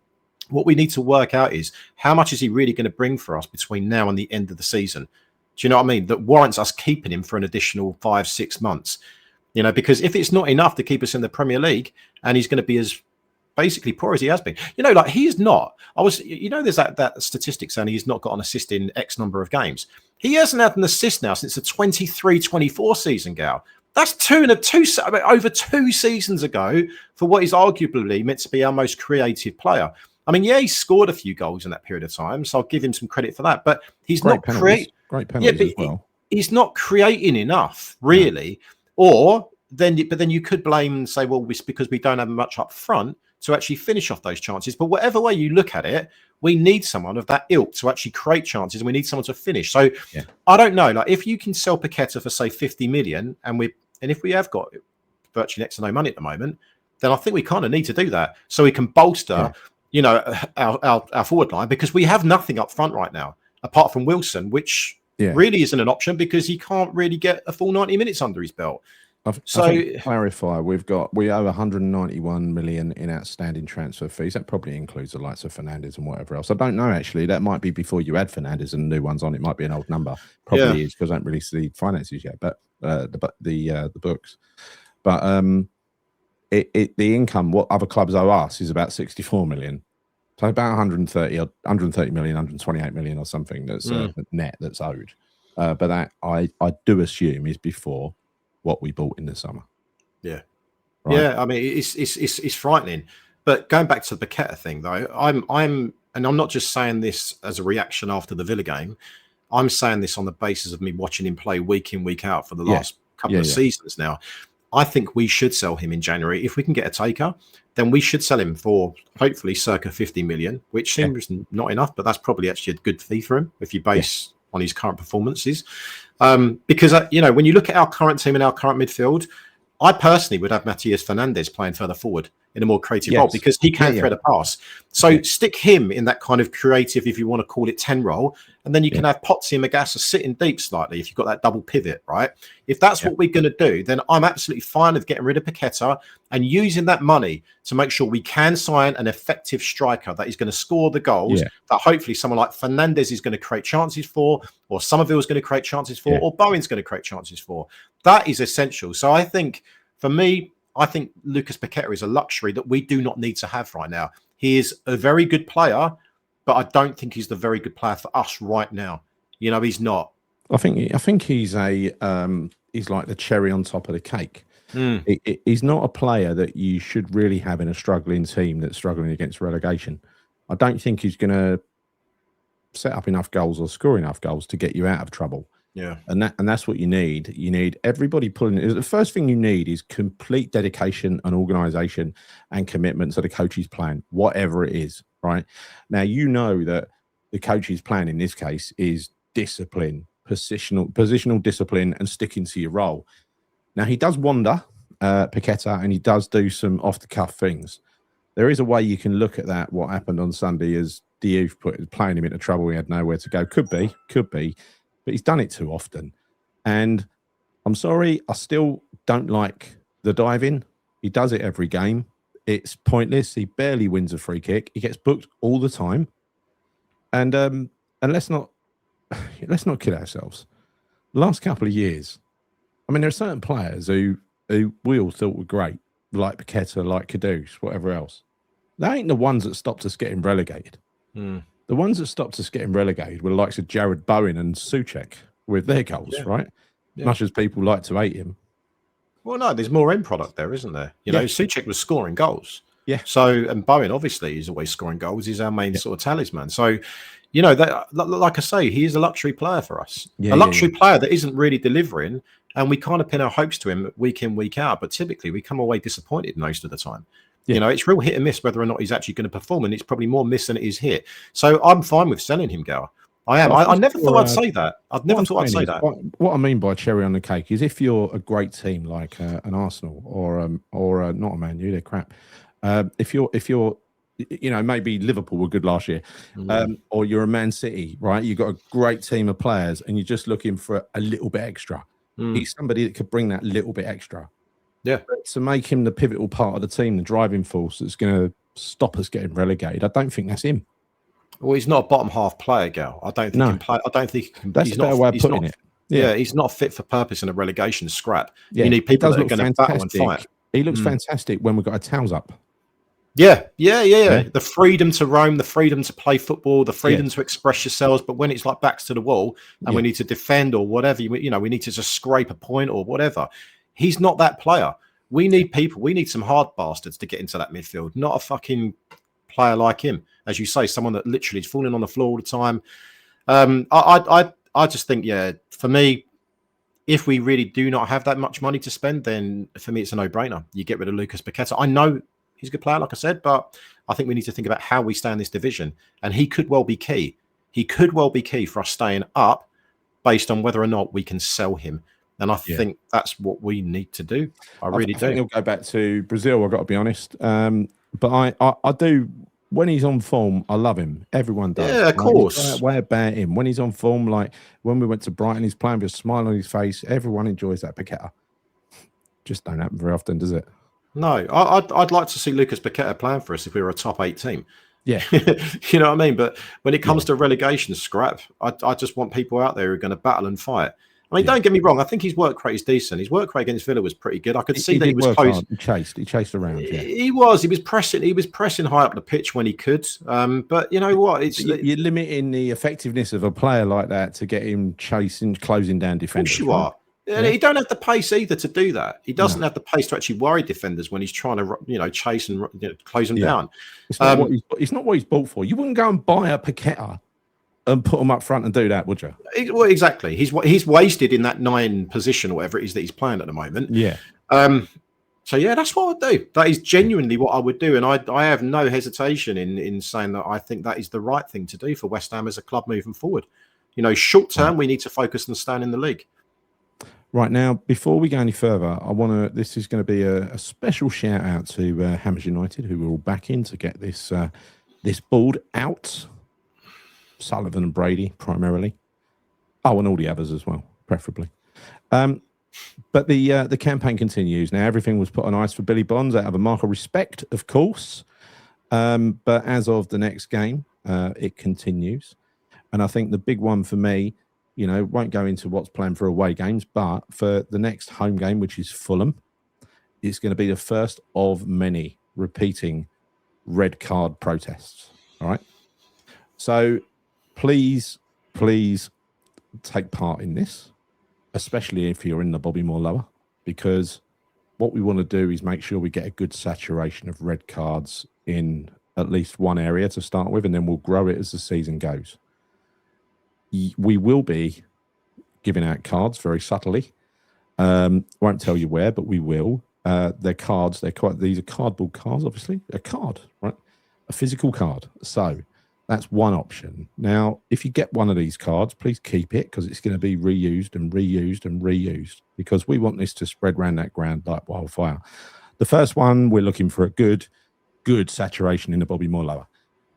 Speaker 2: what we need to work out is how much is he really going to bring for us between now and the end of the season? Do you know what I mean? That warrants us keeping him for an additional 5-6 months. Because if it's not enough to keep us in the Premier League and he's going to be as basically poor as he has been, like he is not. There's that statistic saying he's not got an assist in X number of games. He hasn't had an assist now since the 23-24 season, Gal. That's over 2 seasons ago for what is arguably meant to be our most creative player. I mean, he scored a few goals in that period of time, so I'll give him some credit for that. But he's not creating.
Speaker 1: Great penalties as well.
Speaker 2: He's not creating enough, really. No. But then you could blame and say, well, it's because we don't have much up front to actually finish off those chances. But whatever way you look at it, we need someone of that ilk to actually create chances, and we need someone to finish. So I don't know. Like if you can sell Paqueta for say 50 million, and if we have got virtually next to no money at the moment, then I think we kind of need to do that so we can bolster, our forward line because we have nothing up front right now apart from Wilson, which really isn't an option because he can't really get a full 90 minutes under his belt.
Speaker 1: I think to clarify, we owe 191 million in outstanding transfer fees. That probably includes the likes of Fernandes and whatever else. I don't know actually. That might be before you add Fernandes and new ones on. It might be an old number. Probably is because I haven't released the finances yet. But the books. But the income what other clubs owe us is about 64 million. So about 130 million, 128 million or something that's net that's owed. But that I do assume is before what we bought in the summer.
Speaker 2: Right? I mean it's frightening. But going back to the Paqueta thing though, I'm not just saying this as a reaction after the Villa game. I'm saying this on the basis of me watching him play week in, week out for the last couple of seasons now. I think we should sell him in January. If we can get a taker, then we should sell him for hopefully circa 50 million, which seems not enough, but that's probably actually a good fee for him if you base on his current performances. Because, when you look at our current team and our current midfield, I personally would have Matías Fernandes playing further forward. in a more creative role because he can thread a pass. So stick him in that kind of creative, if you want to call it 10 role, and then you can have Potsy and Magassa sitting deep slightly if you've got that double pivot, right? If that's what we're going to do, then I'm absolutely fine with getting rid of Paqueta and using that money to make sure we can sign an effective striker that is going to score the goals that hopefully someone like Fernandez is going to create chances for, or Somerville is going to create chances for, or Bowen's going to create chances for. That is essential. So I think, for me, I think Lucas Paqueta is a luxury that we do not need to have right now. He is a very good player, but I don't think he's the very good player for us right now. You know, he's not.
Speaker 1: I think he's he's like the cherry on top of the cake. He's not a player that you should really have in a struggling team that's struggling against relegation. I don't think he's going to set up enough goals or score enough goals to get you out of trouble.
Speaker 2: Yeah,
Speaker 1: and that's what you need. You need everybody pulling. The first thing you need is complete dedication and organisation and commitment to the coach's plan, whatever it is. Right now, you know that the coach's plan in this case is discipline, positional discipline, and sticking to your role. Now he does wander, Paqueta, and he does do some off the cuff things. There is a way you can look at that. What happened on Sunday is the youth playing him into trouble. He had nowhere to go. Could be. But he's done it too often. And I'm sorry, I still don't like the diving. He does it every game. It's pointless. He barely wins a free kick. He gets booked all the time. And let's not kid ourselves. The last couple of years, I mean, there are certain players who we all thought were great, like Paqueta, like Kudus, whatever else. They ain't the ones that stopped us getting relegated. The ones that stopped us getting relegated were the likes of Jared Bowen and Souček with their goals, right? Much as people like to hate him.
Speaker 2: Well, no, there's more end product there, isn't there? You know, Souček was scoring goals.
Speaker 1: Yeah.
Speaker 2: So, and Bowen, obviously, is always scoring goals. He's our main sort of talisman. So, you know, that, like I say, he is a luxury player for us. A luxury player that isn't really delivering, and we kind of pin our hopes to him week in, week out. But typically, we come away disappointed most of the time. You know, it's real hit and miss whether or not he's actually going to perform, and it's probably more miss than it is hit. So I'm fine with selling him, Gower. I am. I never thought I'd say that. I've never thought I'd say that.
Speaker 1: What I mean by cherry on the cake is if you're a great team like an Arsenal or not a Man U, they're crap. If you're you know, maybe Liverpool were good last year, or you're a Man City, right? You've got a great team of players, and you're just looking for a little bit extra. He's somebody that could bring that little bit extra.
Speaker 2: Yeah.
Speaker 1: But to make him the pivotal part of the team, the driving force that's going to stop us getting relegated, I don't think that's him.
Speaker 2: Well, he's not a bottom half player, Gal. I don't think he can play. I don't think he can.
Speaker 1: That's a better way of putting it.
Speaker 2: Yeah, he's not fit for purpose in a relegation scrap. You need people that are going to battle and fight.
Speaker 1: He looks fantastic when we've got our towels up.
Speaker 2: Yeah. The freedom to roam, the freedom to play football, the freedom to express yourselves. But when it's like backs to the wall and we need to defend or whatever, you know, we need to just scrape a point or whatever. He's not that player. We need people. We need some hard bastards to get into that midfield, not a fucking player like him. As you say, someone that literally is falling on the floor all the time. I just think, for me, if we really do not have that much money to spend, then for me, it's a no-brainer. You get rid of Lucas Paqueta. I know he's a good player, like I said, but I think we need to think about how we stay in this division. And he could well be key. He could well be key for us staying up based on whether or not we can sell him. And I think that's what we need to do. I really do.
Speaker 1: I think he'll go back to Brazil, I've got to be honest. But I do, when he's on form, I love him. Everyone does.
Speaker 2: Yeah, of course.
Speaker 1: Way about him. When he's on form, like when we went to Brighton, he's playing with a smile on his face. Everyone enjoys that Paqueta. Just don't happen very often, does it?
Speaker 2: No, I'd like to see Lucas Paqueta playing for us if we were a top 8 team.
Speaker 1: Yeah.
Speaker 2: You know what I mean? But when it comes to relegation scrap, I just want people out there who are going to battle and fight. I mean, don't get me wrong. I think his work rate is decent. His work rate against Villa was pretty good. I could see that he was close.
Speaker 1: He chased around. Yeah.
Speaker 2: He was pressing. He was pressing high up the pitch when he could. But you know what?
Speaker 1: You're limiting the effectiveness of a player like that to get him closing down defenders.
Speaker 2: Of course you are. Yeah. He don't have the pace either to do that. He doesn't have the pace to actually worry defenders when he's trying to, chase and close them down.
Speaker 1: It's not what he's bought for. You wouldn't go and buy a Paqueta and put him up front and do that, would you?
Speaker 2: Well, exactly. He's wasted in that 9 position or whatever it is that he's playing at the moment.
Speaker 1: Yeah.
Speaker 2: So that's what I'd do. That is genuinely what I would do, and I have no hesitation in saying that I think that is the right thing to do for West Ham as a club moving forward. Short term, we need to focus on staying in the league.
Speaker 1: Right now, before we go any further, I want to. This is going to be a special shout out to Hammers United, who we're all back in to get this this board out. Sullivan and Brady primarily. Oh, and all the others as well, preferably. But the campaign continues. Now, everything was put on ice for Billy Bonds out of a mark of respect, of course. But as of the next game, it continues. And I think the big one for me, you know, won't go into what's planned for away games, but for the next home game, which is Fulham, it's going to be the first of many repeating red card protests. All right. So please take part in this, especially if you're in the Bobby Moore lower, because what we want to do is make sure we get a good saturation of red cards in at least one area to start with, and then we'll grow it as the season goes. We will be giving out cards very subtly. Won't tell you where, but we will. They're cards. These are cardboard cards, obviously. A card, right? A physical card. So that's one option. Now, if you get one of these cards, please keep it, because it's going to be reused and reused and reused, because we want this to spread around that ground like wildfire. The first one, we're looking for a good saturation in the Bobby Moore lower.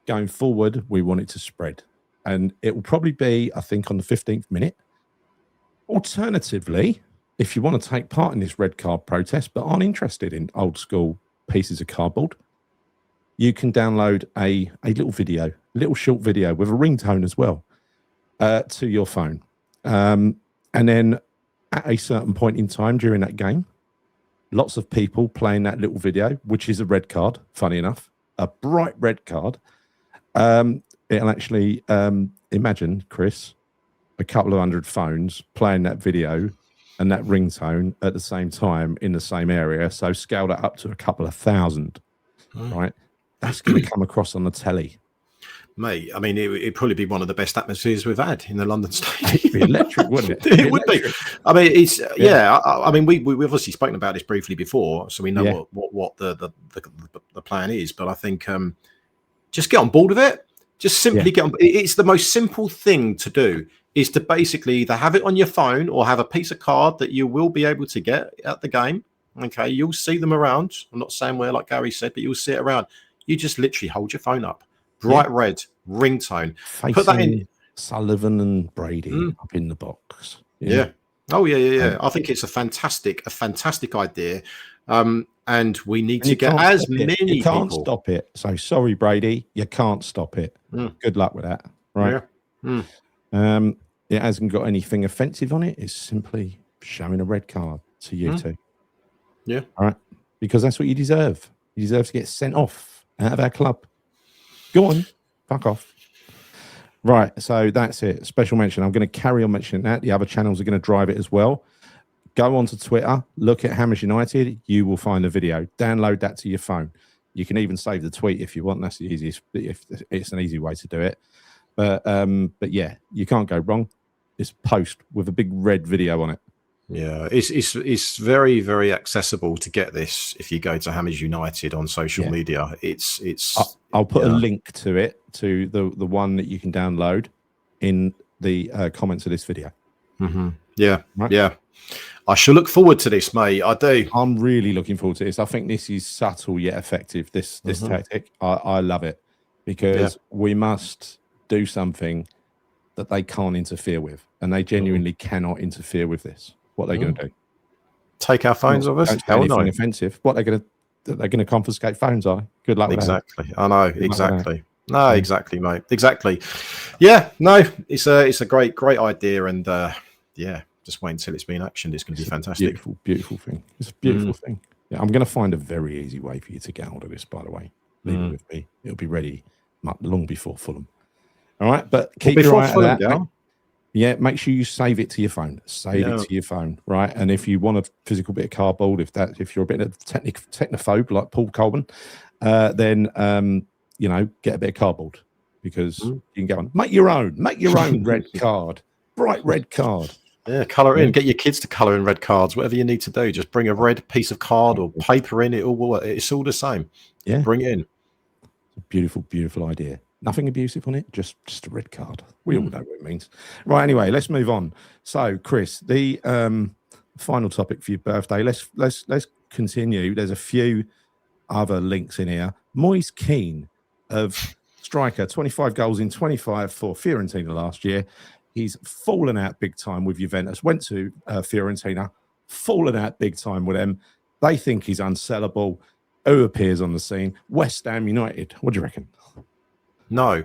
Speaker 1: Going forward, we want it to spread. And it will probably be, I think, on the 15th minute. Alternatively, if you want to take part in this red card protest but aren't interested in old school pieces of cardboard, you can download a little short video with a ringtone as well to your phone. And then at a certain point in time during that game, lots of people playing that little video, which is a red card, funny enough, a bright red card. It'll actually, imagine, Chris, a couple of hundred phones playing that video and that ringtone at the same time in the same area. So scale that up to a couple of thousand, right? That's going to come across on the telly.
Speaker 2: Mate, I mean, it'd probably be one of the best atmospheres we've had in the London Stadium.
Speaker 1: It'd be electric, wouldn't it?
Speaker 2: It would be. I mean, it's I mean, we've obviously spoken about this briefly before, so we know what the plan is. But I think just get on board with it. Just simply get on. It's the most simple thing to do, is to basically either have it on your phone or have a piece of card that you will be able to get at the game. Okay, you'll see them around. I'm not saying where, like Gary said, but you'll see it around. You just literally hold your phone up, bright red ringtone.
Speaker 1: Facing
Speaker 2: put that in.
Speaker 1: Sullivan and Brady up in the box.
Speaker 2: Yeah. Oh yeah. I think it's a fantastic idea. And we need to get as many people.
Speaker 1: You can't stop it. So sorry, Brady, you can't stop it. Good luck with that. Right. Yeah. It hasn't got anything offensive on it. It's simply showing a red card to you two.
Speaker 2: Yeah.
Speaker 1: All right. Because that's what you deserve. You deserve to get sent off out of our club. Go on. Fuck off. Right. So that's it. Special mention. I'm going to carry on mentioning that. The other channels are going to drive it as well. Go onto Twitter, look at Hammers United. You will find the video. Download that to your phone. You can even save the tweet if you want. That's the easiest. If it's an easy way to do it. But yeah, you can't go wrong. It's a post with a big red video on it.
Speaker 2: Yeah, it's very, very accessible to get this if you go to Hammers United on social media.
Speaker 1: I'll put a link to it, to the one that you can download in the comments of this video.
Speaker 2: Yeah, right? Yeah. I shall look forward to this, mate. I do.
Speaker 1: I'm really looking forward to this. I think this is subtle yet effective, this tactic. I love it, because we must do something that they can't interfere with, and they genuinely cannot interfere with this. What are they going to do?
Speaker 2: Take our phones off us?
Speaker 1: Hell no. Anything offensive. What they're going to confiscate phones, are? Good luck with that.
Speaker 2: Exactly. I know. Exactly. No, exactly, mate. Exactly. Yeah. No, it's a great idea, and just wait until it's been actioned. It's going to be fantastic.
Speaker 1: Beautiful thing. It's a beautiful thing. Yeah, I'm going to find a very easy way for you to get hold of this, by the way. Leave it with me. It'll be ready long before Fulham. All right, but keep your eye on that. Yeah, make sure you save it to your phone. Save it to your phone, right? And if you want a physical bit of cardboard, if you're a bit of technophobe like Paul Coleman, then get a bit of cardboard, because you can go on. Make your own red card, bright red card.
Speaker 2: Yeah, colour in. Get your kids to colour in red cards. Whatever you need to do, just bring a red piece of card or paper in. It's all the same. Yeah, bring it in.
Speaker 1: It's a beautiful idea. Nothing abusive on it. Just a red card. We all know what it means. Right. Anyway, let's move on. So, Chris, the final topic for your birthday. Let's continue. There's a few other links in here. Moise Keane of striker, 25 goals in 25 for Fiorentina last year. He's fallen out big time with Juventus. Went to Fiorentina, fallen out big time with them. They think he's unsellable. Who appears on the scene? West Ham United. What do you reckon?
Speaker 2: No.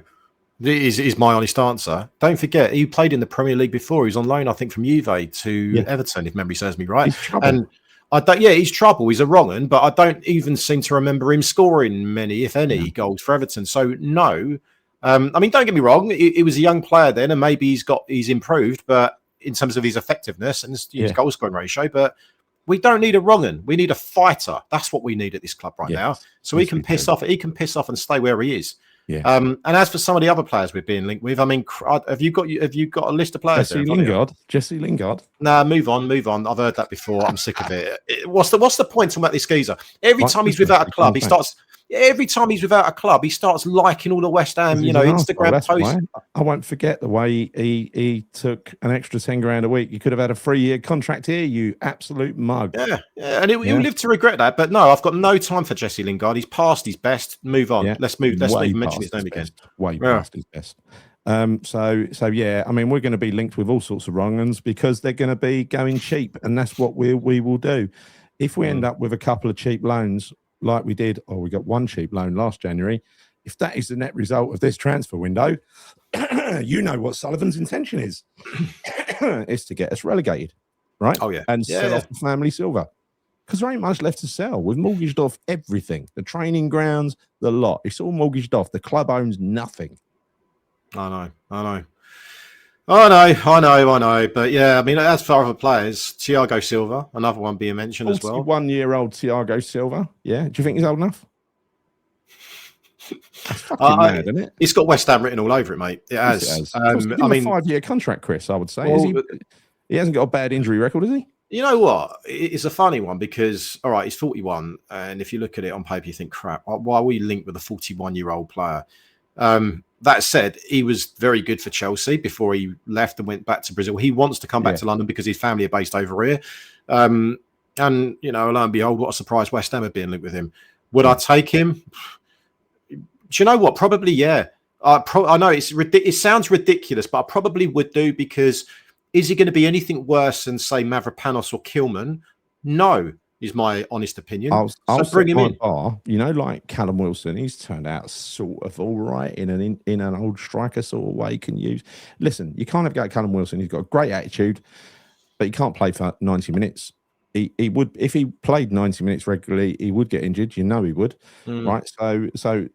Speaker 2: Is my honest answer. Don't forget, he played in the Premier League before. He was on loan, I think, from Juve to Everton, if memory serves me right.
Speaker 1: He's trouble.
Speaker 2: And I don't. Yeah, he's trouble. He's a wrong un, but I don't even seem to remember him scoring many, if any, goals for Everton. So no. I mean, don't get me wrong. He was a young player then, and maybe he's improved, but in terms of his effectiveness and his goal scoring ratio. But we don't need a wrong un. We need a fighter. That's what we need at this club right now. So he can piss off. He can piss off and stay where he is.
Speaker 1: Yeah.
Speaker 2: And as for some of the other players we're being linked with, I mean, have you got a list of players?
Speaker 1: Jesse Lingard.
Speaker 2: Nah, move on. I've heard that before. I'm sick of it. What's the point talking about this geezer? Every time he's without a club, he starts. Every time he's without a club, he starts liking all the West Ham, Instagram posts.
Speaker 1: I won't forget the way he took an extra 10 grand a week. You could have had a 3-year contract here, you absolute mug.
Speaker 2: Yeah, and he'll live to regret that. But no, I've got no time for Jesse Lingard. He's past his best. Move on.
Speaker 1: Yeah.
Speaker 2: Let's move. Let's not even mention his name again.
Speaker 1: Way past his best. So yeah, I mean, we're going to be linked with all sorts of wrong uns because they're going to be going cheap, and that's what we will do. If we end up with a couple of cheap loans, like we did, or we got one cheap loan last January, if that is the net result of this transfer window, you know what Sullivan's intention is. Is to get us relegated, right?
Speaker 2: Oh, yeah.
Speaker 1: And sell off the family silver. Because there ain't much left to sell. We've mortgaged off everything. The training grounds, the lot. It's all mortgaged off. The club owns nothing.
Speaker 2: I know. But yeah, I mean, as for other players, Thiago Silva, another one being mentioned as well.
Speaker 1: 41-year-old Thiago Silva. Yeah. Do you think he's old enough? That's fucking mad, isn't it?
Speaker 2: It's got West Ham written all over it, mate. It has.
Speaker 1: I mean, a 5-year contract, Chris, I would say. He hasn't got a bad injury record, has he?
Speaker 2: You know what? It's a funny one because, all right, he's 41. And if you look at it on paper, you think, crap, why are we linked with a 41-year-old player? That said, he was very good for Chelsea before he left and went back to Brazil. He wants to come back to London because his family are based over here. And, lo and behold, what a surprise West Ham are being linked with him. Would I take him? Do you know what? Probably, yeah. I know it sounds ridiculous, but I probably would do because is he going to be anything worse than, say, Mavropanos or Kilman? No, is my honest opinion.
Speaker 1: I'll
Speaker 2: bring him in.
Speaker 1: Like Callum Wilson, he's turned out sort of all right in an old striker sort of way he can use. Listen, you can't have got Callum Wilson. He's got a great attitude, but he can't play for 90 minutes. He would, if he played 90 minutes regularly, he would get injured. You know he would, right? So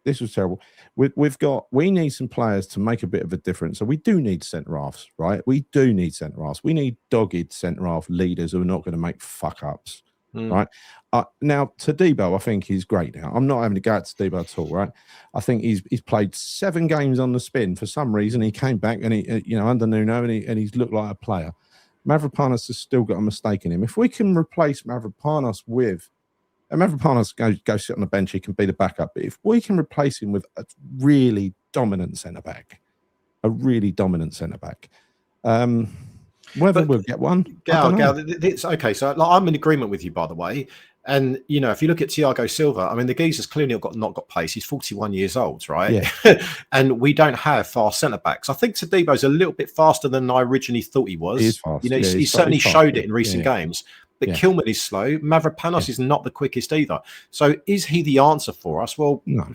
Speaker 1: this was terrible. We need some players to make a bit of a difference. So we do need centre halves, right? We do need centre halves. We need dogged centre half leaders who are not going to make fuck ups, right? Now Todibo, I think he's great. Now I'm not having to go at Todibo at all, right? I think he's played 7 games on the spin. For some reason, he came back and he, under Nuno, and he's looked like a player. Mavropanos has still got a mistake in him. If we can replace Mavropanos with, and Mavropanos go sit on the bench, he can be the backup. But if we can replace him with a really dominant centre back, whether we'll get one,
Speaker 2: Gal, it's okay. So I'm in agreement with you, by the way. And if you look at Thiago Silva, I mean, the geezer's clearly not got pace. He's 41 years old, right? Yeah. And we don't have fast centre backs. I think Todibo's a little bit faster than I originally thought he was.
Speaker 1: He is fast.
Speaker 2: He certainly showed it in recent games. But Kilman is slow. Mavropanos is not the quickest either. So is he the answer for us? Well,
Speaker 1: no.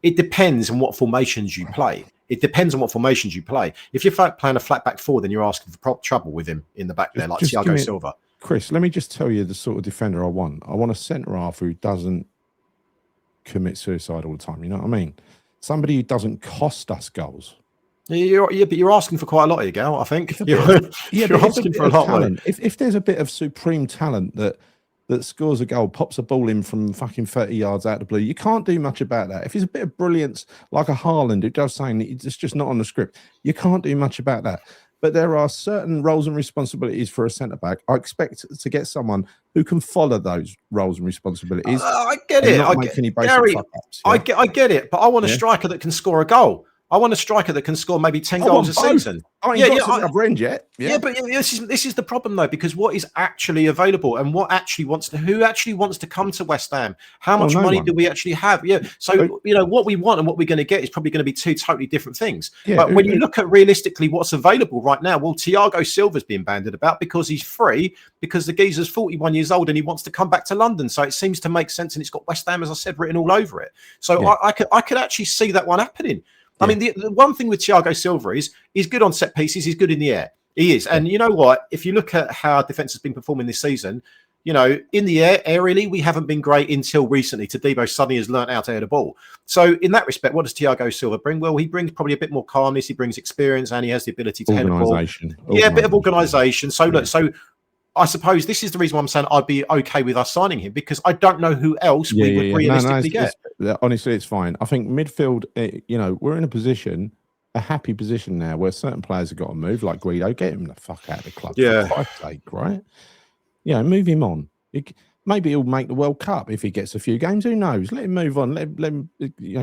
Speaker 2: It depends on what formations you play. If you're playing a flat back 4, then you're asking for trouble with him in the back there, like Thiago Silva.
Speaker 1: Chris, let me just tell you the sort of defender I want. I want a centre half who doesn't commit suicide all the time. You know what I mean? Somebody who doesn't cost us goals.
Speaker 2: But you're asking for quite a lot here, Gal. I think you're asking for a lot.
Speaker 1: Talent. If there's a bit of supreme talent that scores a goal, pops a ball in from fucking 30 yards out of the blue, you can't do much about that. If there's a bit of brilliance like a Haaland who does something, it's just not on the script, you can't do much about that. But there are certain roles and responsibilities for a centre-back. I expect to get someone who can follow those roles and responsibilities.
Speaker 2: I get it. I get it. But I want a striker that can score a goal. I want a striker that can score maybe 10
Speaker 1: I
Speaker 2: goals
Speaker 1: want
Speaker 2: a
Speaker 1: both.
Speaker 2: season.
Speaker 1: I ain't got to the other end yet.
Speaker 2: Yeah, but this is the problem though, because what is actually available and who actually wants to come to West Ham? How much money do we actually have? Yeah, so what we want and what we're going to get is probably going to be two totally different things.
Speaker 1: Yeah,
Speaker 2: but when you look at realistically what's available right now, well, Thiago Silva's being banded about because he's free, because the geezer's 41 years old and he wants to come back to London. So it seems to make sense, and it's got West Ham, as I said, written all over it. So I could actually see that one happening. I mean, the one thing with Thiago Silva is he's good on set pieces. He's good in the air. He is. And you know what? If you look at how our defence has been performing this season, in the air, aerially, we haven't been great until recently. Tadibo suddenly has learnt how to air the ball. So in that respect, what does Thiago Silva bring? Well, he brings probably a bit more calmness. He brings experience, and he has the ability to head the ball. Yeah, a bit of organisation. So look, I suppose this is the reason why I'm saying I'd be okay with us signing him, because I don't know who else we would realistically get.
Speaker 1: Honestly, it's fine. I think midfield, we're in a happy position now where certain players have got to move, like Guido. Get him the fuck out of the club.
Speaker 2: Yeah.
Speaker 1: For Christ's sake, right? Move him on. Maybe he'll make the World Cup if he gets a few games. Who knows? Let him move on. Let him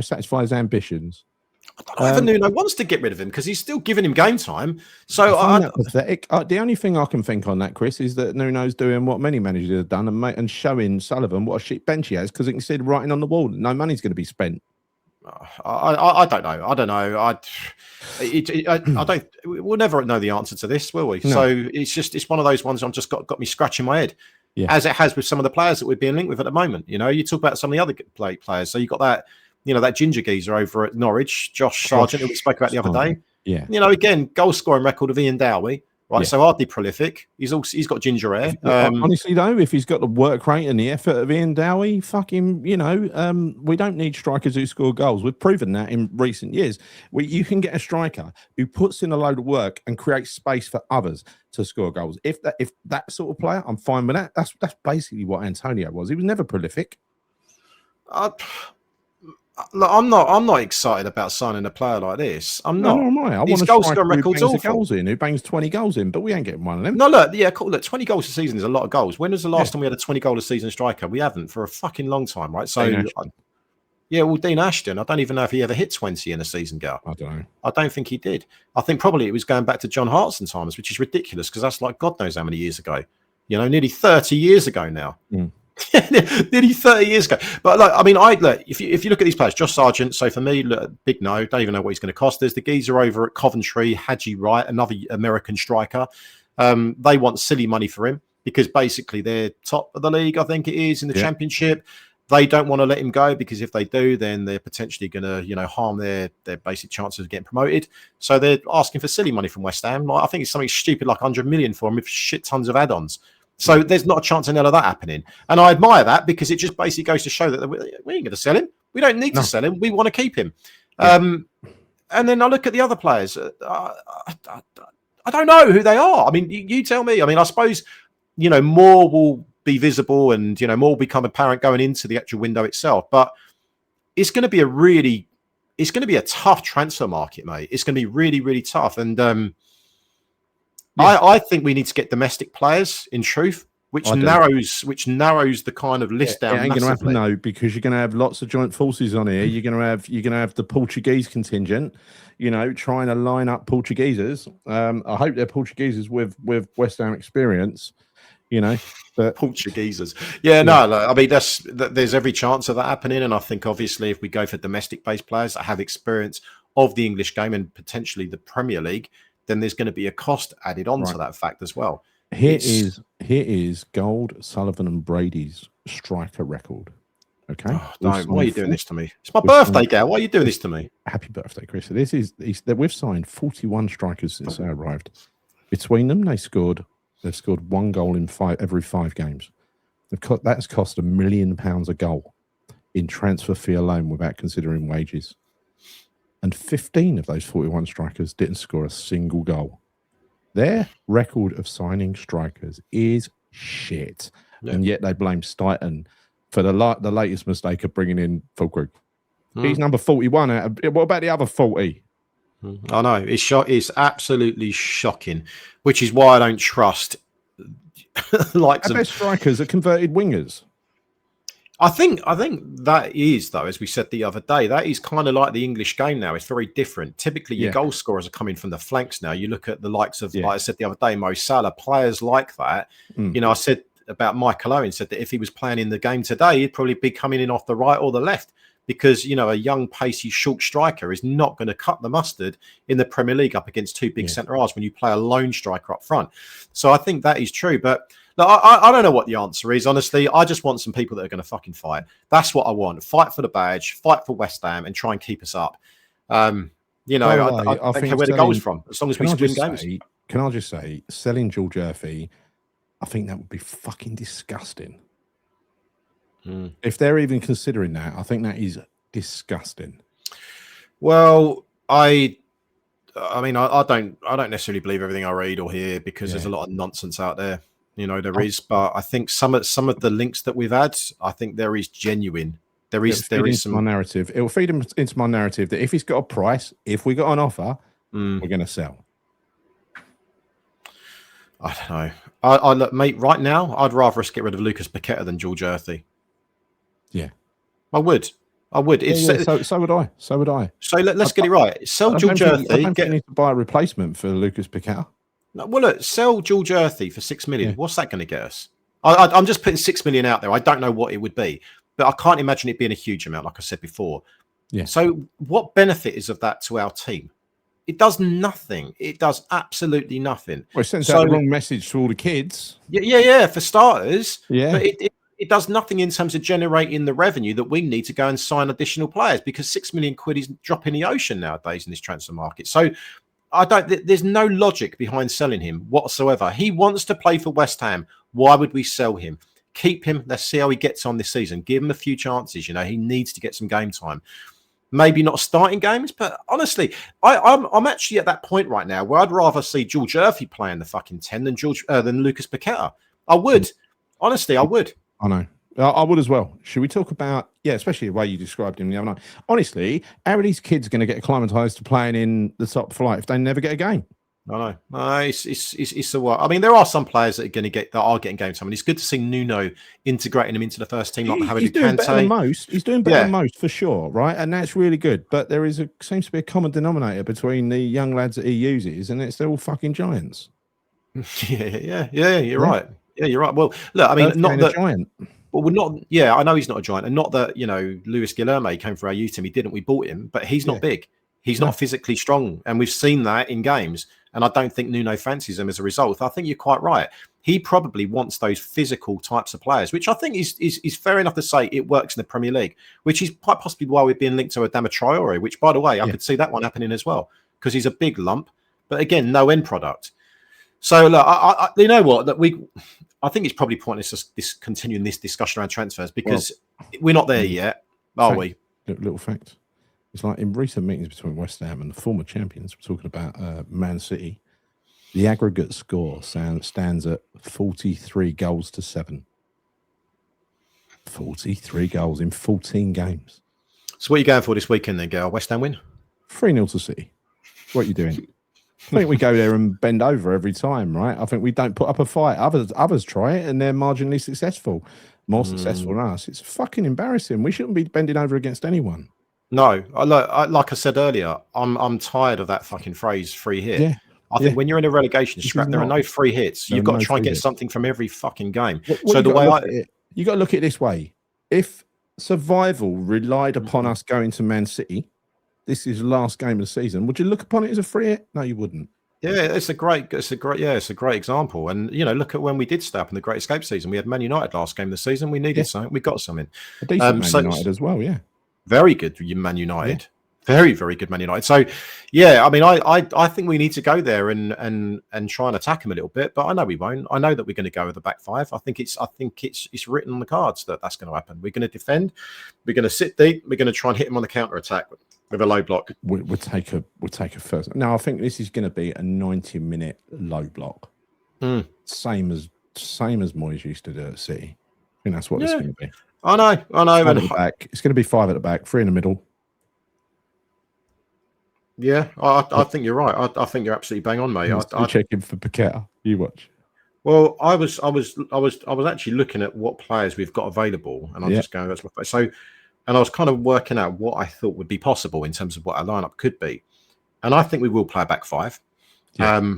Speaker 1: satisfy his ambitions.
Speaker 2: I don't know if Nuno wants to get rid of him because he's still giving him game time. So
Speaker 1: I find that pathetic. The only thing I can think on that, Chris, is that Nuno's doing what many managers have done and showing Sullivan what a shit bench he has, because he can see the writing on the wall that no money's going to be spent.
Speaker 2: I don't know. I don't know. I don't. We'll never know the answer to this, will we? No. So it's one of those ones. I'm just got me scratching my head, as it has with some of the players that we're being linked with at the moment. You talk about some of the other players. So you got that. That ginger geezer over at Norwich, Josh Sargent, who we spoke about the other day.
Speaker 1: Yeah.
Speaker 2: Again, goal scoring record of Ian Dowie. Right, so hardly prolific. He's got ginger hair.
Speaker 1: Honestly, though, if he's got the work rate and the effort of Ian Dowie, fuck him. We don't need strikers who score goals. We've proven that in recent years. You can get a striker who puts in a load of work and creates space for others to score goals. If that sort of player, I'm fine with that. That's basically what Antonio was. He was never prolific.
Speaker 2: Look, I'm not excited about signing a player like this. I'm not.
Speaker 1: No, I want a striker who bangs the goals in, who bangs 20 goals in, but we ain't getting one of them.
Speaker 2: No, look, cool. Look, 20 goals a season is a lot of goals. When was the last time we had a 20-goal a season striker? We haven't for a fucking long time, right? So, Dean Ashton. I don't even know if he ever hit 20 in a season, Gal.
Speaker 1: I don't know.
Speaker 2: I don't think he did. I think probably it was going back to John Hartson times, which is ridiculous because that's like God knows how many years ago. Nearly 30 years ago now. Nearly 30 years ago. But if you look at these players, Josh Sargent, so for me, look, big no, don't even know what he's going to cost. There's the geezer over at Coventry, Haji Wright, another American striker. They want silly money for him because basically they're top of the league, I think it is, in the Championship. They don't want to let him go because if they do, then they're potentially going to, harm their basic chances of getting promoted. So they're asking for silly money from West Ham. I think it's something stupid like 100 million for him with shit tons of add-ons. So there's not a chance in hell of that happening. And I admire that because it just basically goes to show that we ain't going to sell him. We don't need to sell him. We want to keep him. And then I look at the other players. I don't know who they are. I mean, you tell me. I mean, I suppose, more will be visible and, more will become apparent going into the actual window itself. But it's going to be a tough transfer market, mate. It's going to be really, really tough. And, I think we need to get domestic players, in truth, which narrows the kind of list down.
Speaker 1: It ain't going to happen though, because you're going to have lots of joint forces on here. You're going to have the Portuguese contingent, trying to line up Portuguesers. I hope they're Portuguesers with West Ham experience. But
Speaker 2: Portuguesers, I mean there's every chance of that happening, and I think obviously if we go for domestic-based players that have experience of the English game and potentially the Premier League, then there's going to be a cost added on to that fact as well.
Speaker 1: Here is Gold, Sullivan and Brady's striker record. Okay.
Speaker 2: Why are you doing this to me? It's my birthday, Gal. Why are you doing this to me?
Speaker 1: Happy birthday, Chris. We've signed 41 strikers since they arrived. Between them, they've scored one goal in every 5 games. That's cost £1 million a goal in transfer fee alone without considering wages. And 15 of those 41 strikers didn't score a single goal. Their record of signing strikers is shit. Yeah. And yet they blame Stighton for the latest mistake of bringing in Fulkrug. He's number 41. What about the other 40?
Speaker 2: I know. It's absolutely shocking, which is why I don't trust
Speaker 1: Our best strikers are converted wingers.
Speaker 2: I think that is, though, as we said the other day, that is kind of like the English game now. It's very different. Typically, your
Speaker 1: Yeah.
Speaker 2: goal scorers are coming from the flanks now. You look at the likes of,
Speaker 1: Yeah.
Speaker 2: like I said the other day, Mo Salah, players like that.
Speaker 1: Mm.
Speaker 2: I said about Michael Owen, said that if he was playing in the game today, he'd probably be coming in off the right or the left because, a young, pacey, short striker is not going to cut the mustard in the Premier League up against two big centre-halves when you play a lone striker up front. So I think that is true. But look, I don't know what the answer is, honestly. I just want some people that are going to fucking fight. That's what I want. Fight for the badge, fight for West Ham, and try and keep us up. I don't care where the goal's from, as long as we win games.
Speaker 1: Can I just say, selling George Murphy, I think that would be fucking disgusting. If they're even considering that, I think that is disgusting.
Speaker 2: Well, I don't necessarily believe everything I read or hear because there's a lot of nonsense out there. There is, but I think some of the links that we've had, I think there is genuine. There is some
Speaker 1: my narrative. It will feed him into my narrative that if he's got a price, if we got an offer, we're going to sell.
Speaker 2: I don't know. I look, mate. Right now, I'd rather us get rid of Lucas Paqueta than George Murphy.
Speaker 1: Yeah,
Speaker 2: I would. It's
Speaker 1: so would I. So
Speaker 2: let's get it right. Sell George Murphy.
Speaker 1: I don't need to buy a replacement for Lucas Paqueta.
Speaker 2: Well, look, sell George Murphy for $6 million. What's that going to get us? I'm just putting $6 million out there. I don't know what it would be, but I can't imagine it being a huge amount, like I said before.
Speaker 1: Yeah.
Speaker 2: So, what benefit is of that to our team? It does nothing. It does absolutely nothing.
Speaker 1: Well, it sends out the wrong message to all the kids.
Speaker 2: Yeah. For starters,
Speaker 1: yeah.
Speaker 2: But it does nothing in terms of generating the revenue that we need to go and sign additional players because £6 million is drop in the ocean nowadays in this transfer market. So there's no logic behind selling him whatsoever. He wants to play for West Ham. Why would we sell him? Keep him. Let's see how he gets on this season. Give him a few chances. He needs to get some game time. Maybe not starting games, but honestly, I'm actually at that point right now where I'd rather see George Murphy playing the fucking 10 than Lucas Paqueta. I would. Honestly, I would.
Speaker 1: I know. I would as well. Should we talk about, especially the way you described him the other night? Honestly, how are these kids going to get acclimatised to playing in the top flight if they never get a game?
Speaker 2: I know. It's a what? I mean, there are some players that are getting game time, and it's good to see Nuno integrating them into the first team. Like
Speaker 1: he's doing better than most. He's doing better than most for sure, right? And that's really good. But there seems to be a common denominator between the young lads that he uses, and they're all fucking giants.
Speaker 2: Yeah. You're right. Yeah, you're right. Well, look, I mean, not that
Speaker 1: giant.
Speaker 2: Well, we're not. Yeah, I know he's not a giant, and not that Luis Guilherme came for our youth team. He didn't. We bought him, but he's not big. He's not physically strong, and we've seen that in games. And I don't think Nuno fancies him as a result. I think you're quite right. He probably wants those physical types of players, which I think is fair enough to say it works in the Premier League, which is quite possibly why we're being linked to Adama Traore, which, by the way, I could see that one happening as well because he's a big lump, but again, no end product. So look, you know what? I think it's probably pointless this continuing this discussion around transfers because we're not there yet, are we?
Speaker 1: Little fact. It's like in recent meetings between West Ham and the former champions, we're talking about Man City, the aggregate score stands at 43 goals to 7. 43 goals in 14 games.
Speaker 2: So what are you going for this weekend then, Gal? West Ham win?
Speaker 1: 3-0 to City. What are you doing? I think we go there and bend over every time, right? I think we don't put up a fight. Others try it and they're marginally successful. More successful than us. It's fucking embarrassing. We shouldn't be bending over against anyone.
Speaker 2: No, like I said earlier, I'm tired of that fucking phrase free hit. Yeah. I think when you're in a relegation scrap, there are no free hits. You've got to try and get something from every fucking game. So the way
Speaker 1: you got to look at it this way. If survival relied upon us going to Man City, this is the last game of the season, would you look upon it as a free hit? No, you wouldn't.
Speaker 2: Yeah, it's a great example. And look at when we did stay up in the Great Escape season. We had Man United last game of the season. We needed something. We got something.
Speaker 1: A decent Man United as well, yeah.
Speaker 2: Very good Man United. Yeah. Very, very good Man United. So, yeah, I mean, I think we need to go there and try and attack them a little bit, but I know we won't. I know that we're going to go with the back five. I think it's written on the cards that that's going to happen. We're going to defend. We're going to sit deep. We're going to try and hit them on the counter attack with a low block.
Speaker 1: We'll take a first. Now, I think this is going to be a 90-minute low block. Same as Moyes used to do at City. I think that's what it's going to be.
Speaker 2: I know.
Speaker 1: It's going to be 5 at the back, 3 in the middle.
Speaker 2: Yeah, I think you're right. I think you're absolutely bang on, mate.
Speaker 1: I'm checking for Paqueta. You watch.
Speaker 2: Well, I was actually looking at what players we've got available, and I'm
Speaker 1: Yeah.
Speaker 2: just going that's my so, and I was kind of working out what I thought would be possible in terms of what our lineup could be, and I think we will play a back five.
Speaker 1: Yeah.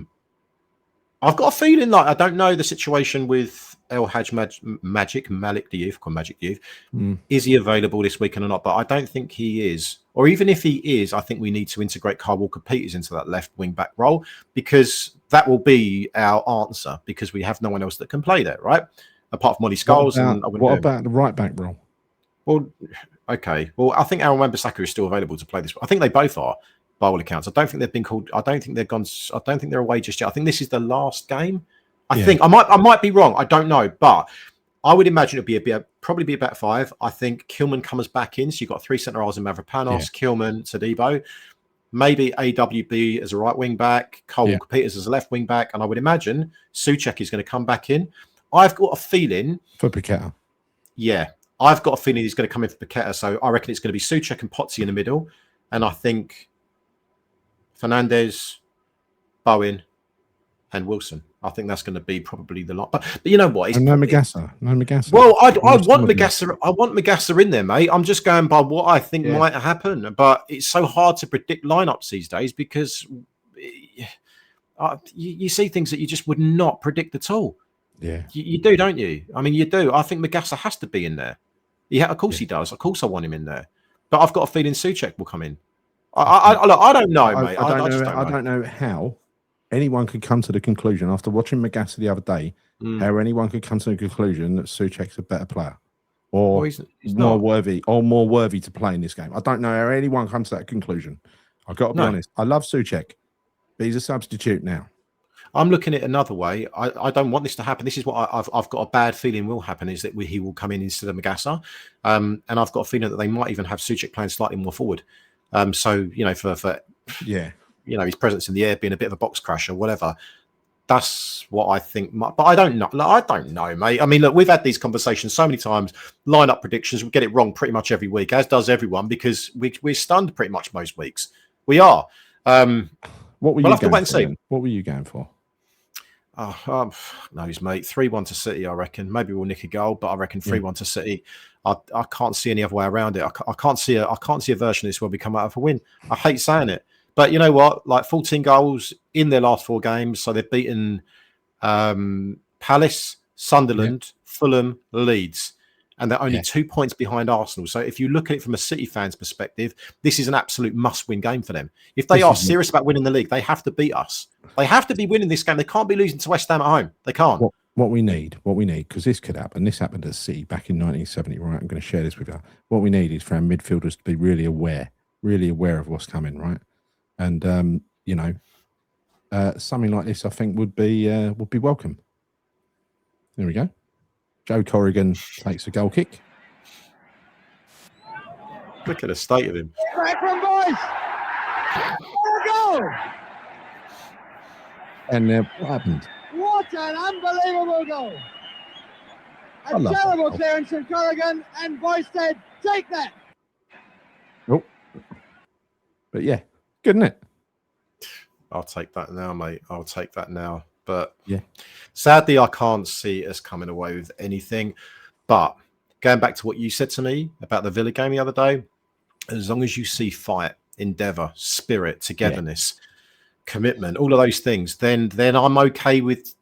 Speaker 2: I've got a feeling like I don't know the situation with El Haj Malik Diouf, called Magic Diouf. Is he available this weekend or not? But I don't think he is. Or even if he is, I think we need to integrate Kyle Walker-Peters into that left wing back role, because that will be our answer, because we have no one else that can play there, right? Apart from Molly Scholes.
Speaker 1: What about the right back role?
Speaker 2: Well, okay. Well, I think Aaron Wan-Bissaka is still available to play this. I think they both are, by all accounts. I don't think they've been called. I don't think they've gone. I don't think they're away just yet. I think this is the last game. I think I might be wrong. I don't know, but I would imagine it'll probably be about five. I think Kilman comes back in, so you've got three centre halves in Mavropanos, Kilman, Todibo, maybe AWB as a right wing back, Cole Peters as a left wing back, and I would imagine Souček is going to come back in. I've got a feeling
Speaker 1: for Paqueta.
Speaker 2: Yeah, I've got a feeling he's going to come in for Paqueta, so I reckon it's going to be Souček and Potsy in the middle, and I think Fernandez, Bowen, and Wilson. I think that's going to be probably the lot. But you know what?
Speaker 1: No Magassa.
Speaker 2: Well, I want Magassa. I want Magassa in there, mate. I'm just going by what I think might happen. But it's so hard to predict lineups these days, because you see things that you just would not predict at all.
Speaker 1: Yeah,
Speaker 2: you do, don't you? I mean, you do. I think Magassa has to be in there. Yeah, of course he does. Of course, I want him in there. But I've got a feeling Souček will come in. I don't know, mate.
Speaker 1: I don't know how anyone could come to the conclusion, after watching Magassa the other day, how anyone could come to the conclusion that Souček's a better player, or he's more worthy to play in this game. I don't know how anyone comes to that conclusion. I've got to be honest. I love Souček, but he's a substitute now.
Speaker 2: I'm looking at it another way. I don't want this to happen. This is what I've got a bad feeling will happen, is that he will come in instead of Magassa. And I've got a feeling that they might even have Souček playing slightly more forward. So, for his presence in the air being a bit of a box crusher, whatever. That's what I think. But I don't know. I don't know, mate. I mean, look, we've had these conversations so many times. Lineup predictions, we get it wrong pretty much every week, as does everyone, because we're stunned pretty much most weeks. We are.
Speaker 1: What were you going for? What were you going for?
Speaker 2: Knows, mate. 3-1 to City, I reckon. Maybe we'll nick a goal, but I reckon 3-1 to City. I can't see any other way around it. I can't see a version of this where we come out of a win. I hate saying it, but you know what? Like 14 goals in their last 4 games, so they've beaten Palace, Sunderland, Fulham, Leeds, and they're only 2 points behind Arsenal. So if you look at it from a City fan's perspective, this is an absolute must-win game for them. If they are serious about winning the league, they have to beat us. They have to be winning this game. They can't be losing to West Ham at home. They can't.
Speaker 1: What we need, because this could happen. This happened at City back in 1970, right? I'm going to share this with you. What we need is for our midfielders to be really aware of what's coming, right? And something like this, I think, would be welcome. There we go. Joe Corrigan takes a goal kick.
Speaker 2: Look at the state of him.
Speaker 3: Right from boys. Goal!
Speaker 1: And what happened?
Speaker 3: What an unbelievable goal! A terrible clearance from Corrigan, and Boyce said, "Take that."
Speaker 1: Oh, but yeah, good, isn't it?
Speaker 2: I'll take that now, mate. I'll take that now. But
Speaker 1: yeah,
Speaker 2: sadly, I can't see us coming away with anything. But going back to what you said to me about the Villa game the other day, as long as you see fight, endeavour, spirit, togetherness, commitment, all of those things, then I'm okay with.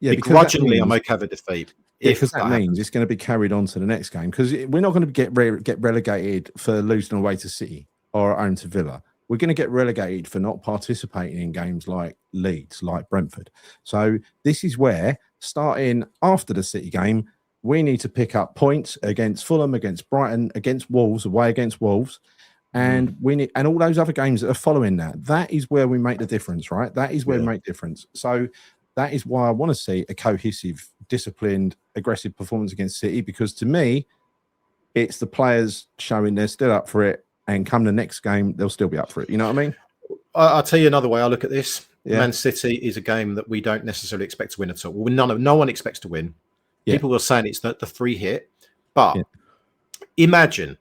Speaker 2: Begrudgingly, I'm okay with a defeat.
Speaker 1: Because that means it's going to be carried on to the next game. Because we're not going to get relegated for losing away to City or at home to Villa. We're going to get relegated for not participating in games like Leeds, like Brentford. So this is where, starting after the City game, we need to pick up points against Fulham, against Brighton, against Wolves, away against Wolves. And we need, and all those other games that are following that. That is where we make the difference, right? That is where we make the difference. So that is why I want to see a cohesive, disciplined, aggressive performance against City, because to me, it's the players showing they're still up for it. And come the next game, they'll still be up for it. You know what I mean?
Speaker 2: I'll tell you another way I look at this. Yeah. Man City is a game that we don't necessarily expect to win at all. No one expects to win. Yeah. People are saying it's the free hit. But imagine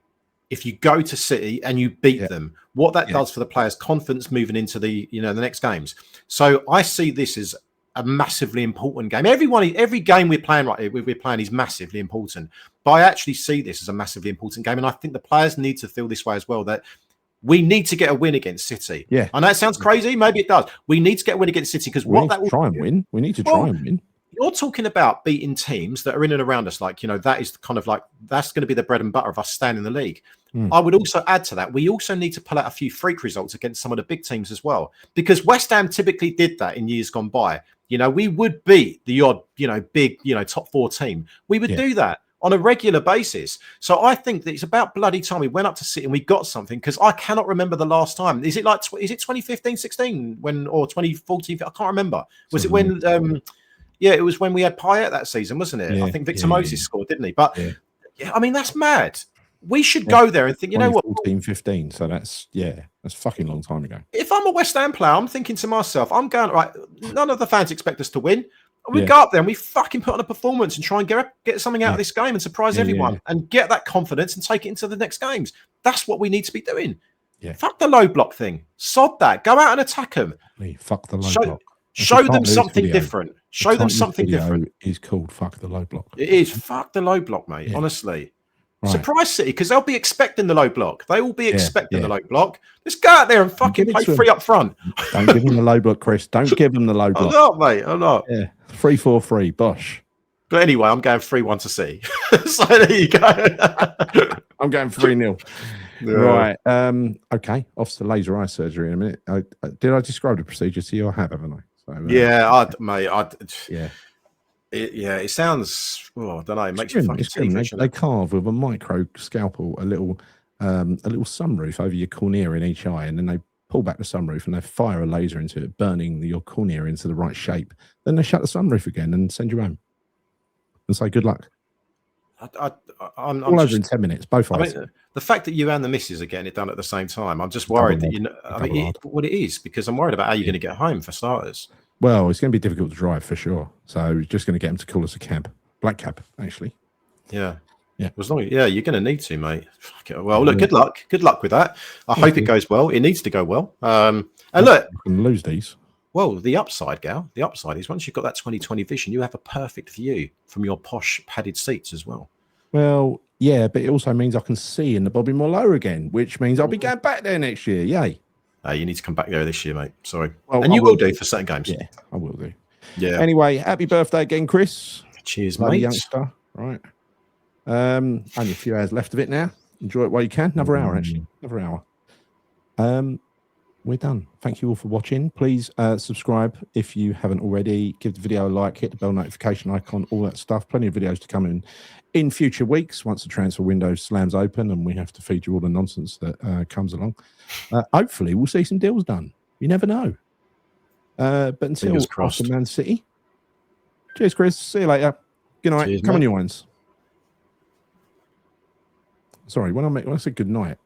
Speaker 2: if you go to City and you beat them, what that does for the players' confidence moving into the next games. So I see this as a massively important game. Every game we're playing we're playing is massively important. But I actually see this as a massively important game, and I think the players need to feel this way as well. That we need to get a win against City.
Speaker 1: Yeah,
Speaker 2: I know it sounds crazy. Maybe it does. We need to get a win against City because
Speaker 1: we need to try and win. We need to try and win.
Speaker 2: You're talking about beating teams that are in and around us. Like, that is kind of like, that's going to be the bread and butter of us staying in the league. I would also add to that, we also need to pull out a few freak results against some of the big teams as well. Because West Ham typically did that in years gone by. We would beat the odd, big, top 4 team. We would do that on a regular basis. So I think that it's about bloody time we went up to City and we got something, because I cannot remember the last time. Is it 2015, 16 or 2014? I can't remember. Was it when... yeah, it was when we had Paqueta that season, wasn't it?
Speaker 1: Yeah,
Speaker 2: I think Victor Moses scored, didn't he? But I mean, that's mad. We should go there and think, you know what?
Speaker 1: 14, 15. So that's fucking long time ago.
Speaker 2: If I'm a West Ham player, I'm thinking to myself, I'm going, right, none of the fans expect us to win. We go up there and we fucking put on a performance and try and get something out of this game and surprise everyone and get that confidence and take it into the next games. That's what we need to be doing.
Speaker 1: Yeah.
Speaker 2: Fuck the low block thing. Sod that. Go out and attack them.
Speaker 1: Fuck the low block.
Speaker 2: Show them something different. Show them something different.
Speaker 1: Is called Fuck the Low Block.
Speaker 2: It is. Fuck the low block, mate. Honestly. Right. Surprise City, because they'll be expecting the low block. They will be expecting the low block. Let's go out there and fucking play free up front.
Speaker 1: Don't give them the low block, Chris. Don't give them the low block.
Speaker 2: I'm not, mate. I'm not.
Speaker 1: Yeah. 3-4-3. Bosh.
Speaker 2: But anyway, I'm going 3-1 to City. So there you go.
Speaker 1: I'm going 3-0. Yeah. Right. Okay. Off to laser eye surgery in a minute. Did I describe the procedure to you? I have, haven't I? So,
Speaker 2: it sounds. I don't know. It makes you fucking
Speaker 1: they carve with a micro scalpel a little sunroof over your cornea in each eye, and then they pull back the sunroof and they fire a laser into it, burning your cornea into the right shape. Then they shut the sunroof again and send you home and say good luck.
Speaker 2: I'm
Speaker 1: all over in 10 minutes, both eyes.
Speaker 2: I mean, the fact that you and the missus are getting it done at the same time, I'm just worried that what it is, because I'm worried about how you're going to get home for starters.
Speaker 1: Well, it's going to be difficult to drive for sure. So just going to get him to call us a cab, black cab, actually.
Speaker 2: Yeah. As long as, you're going to need to, mate. Well, look, good luck. Good luck with that. I hope it goes well. It needs to go well. And look,
Speaker 1: you can lose these.
Speaker 2: Well, the upside, Gal, is once you've got that 20/20 vision, you have a perfect view from your posh padded seats as well.
Speaker 1: Well, yeah, but it also means I can see in the Bobby Moore again, which means I'll be going back there next year. Yay.
Speaker 2: You need to come back there this year, mate. Sorry.
Speaker 1: Well,
Speaker 2: and you will do for certain games.
Speaker 1: Yeah, I will do.
Speaker 2: Yeah.
Speaker 1: Anyway, happy birthday again, Chris.
Speaker 2: Cheers,
Speaker 1: Bloody
Speaker 2: mate.
Speaker 1: youngster. Right. Only a few hours left of it now. Enjoy it while you can. Another hour, actually. Another hour. We're done. Thank you all for watching. Please subscribe if you haven't already. Give the video a like, hit the bell notification icon, all that stuff. Plenty of videos to come in future weeks once the transfer window slams open and we have to feed you all the nonsense that comes along. Hopefully, we'll see some deals done. You never know. But until after Man City, cheers, Chris. See you later. Good night.
Speaker 2: Cheers,
Speaker 1: come on, you ones. Sorry, when I say good night,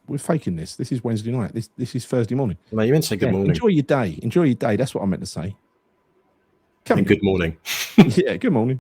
Speaker 1: we're faking this. This is Wednesday night. This is Thursday morning.
Speaker 2: No, you meant to say good morning.
Speaker 1: Enjoy your day. Enjoy your day. That's what I meant to say.
Speaker 2: Good morning.
Speaker 1: Yeah, good morning.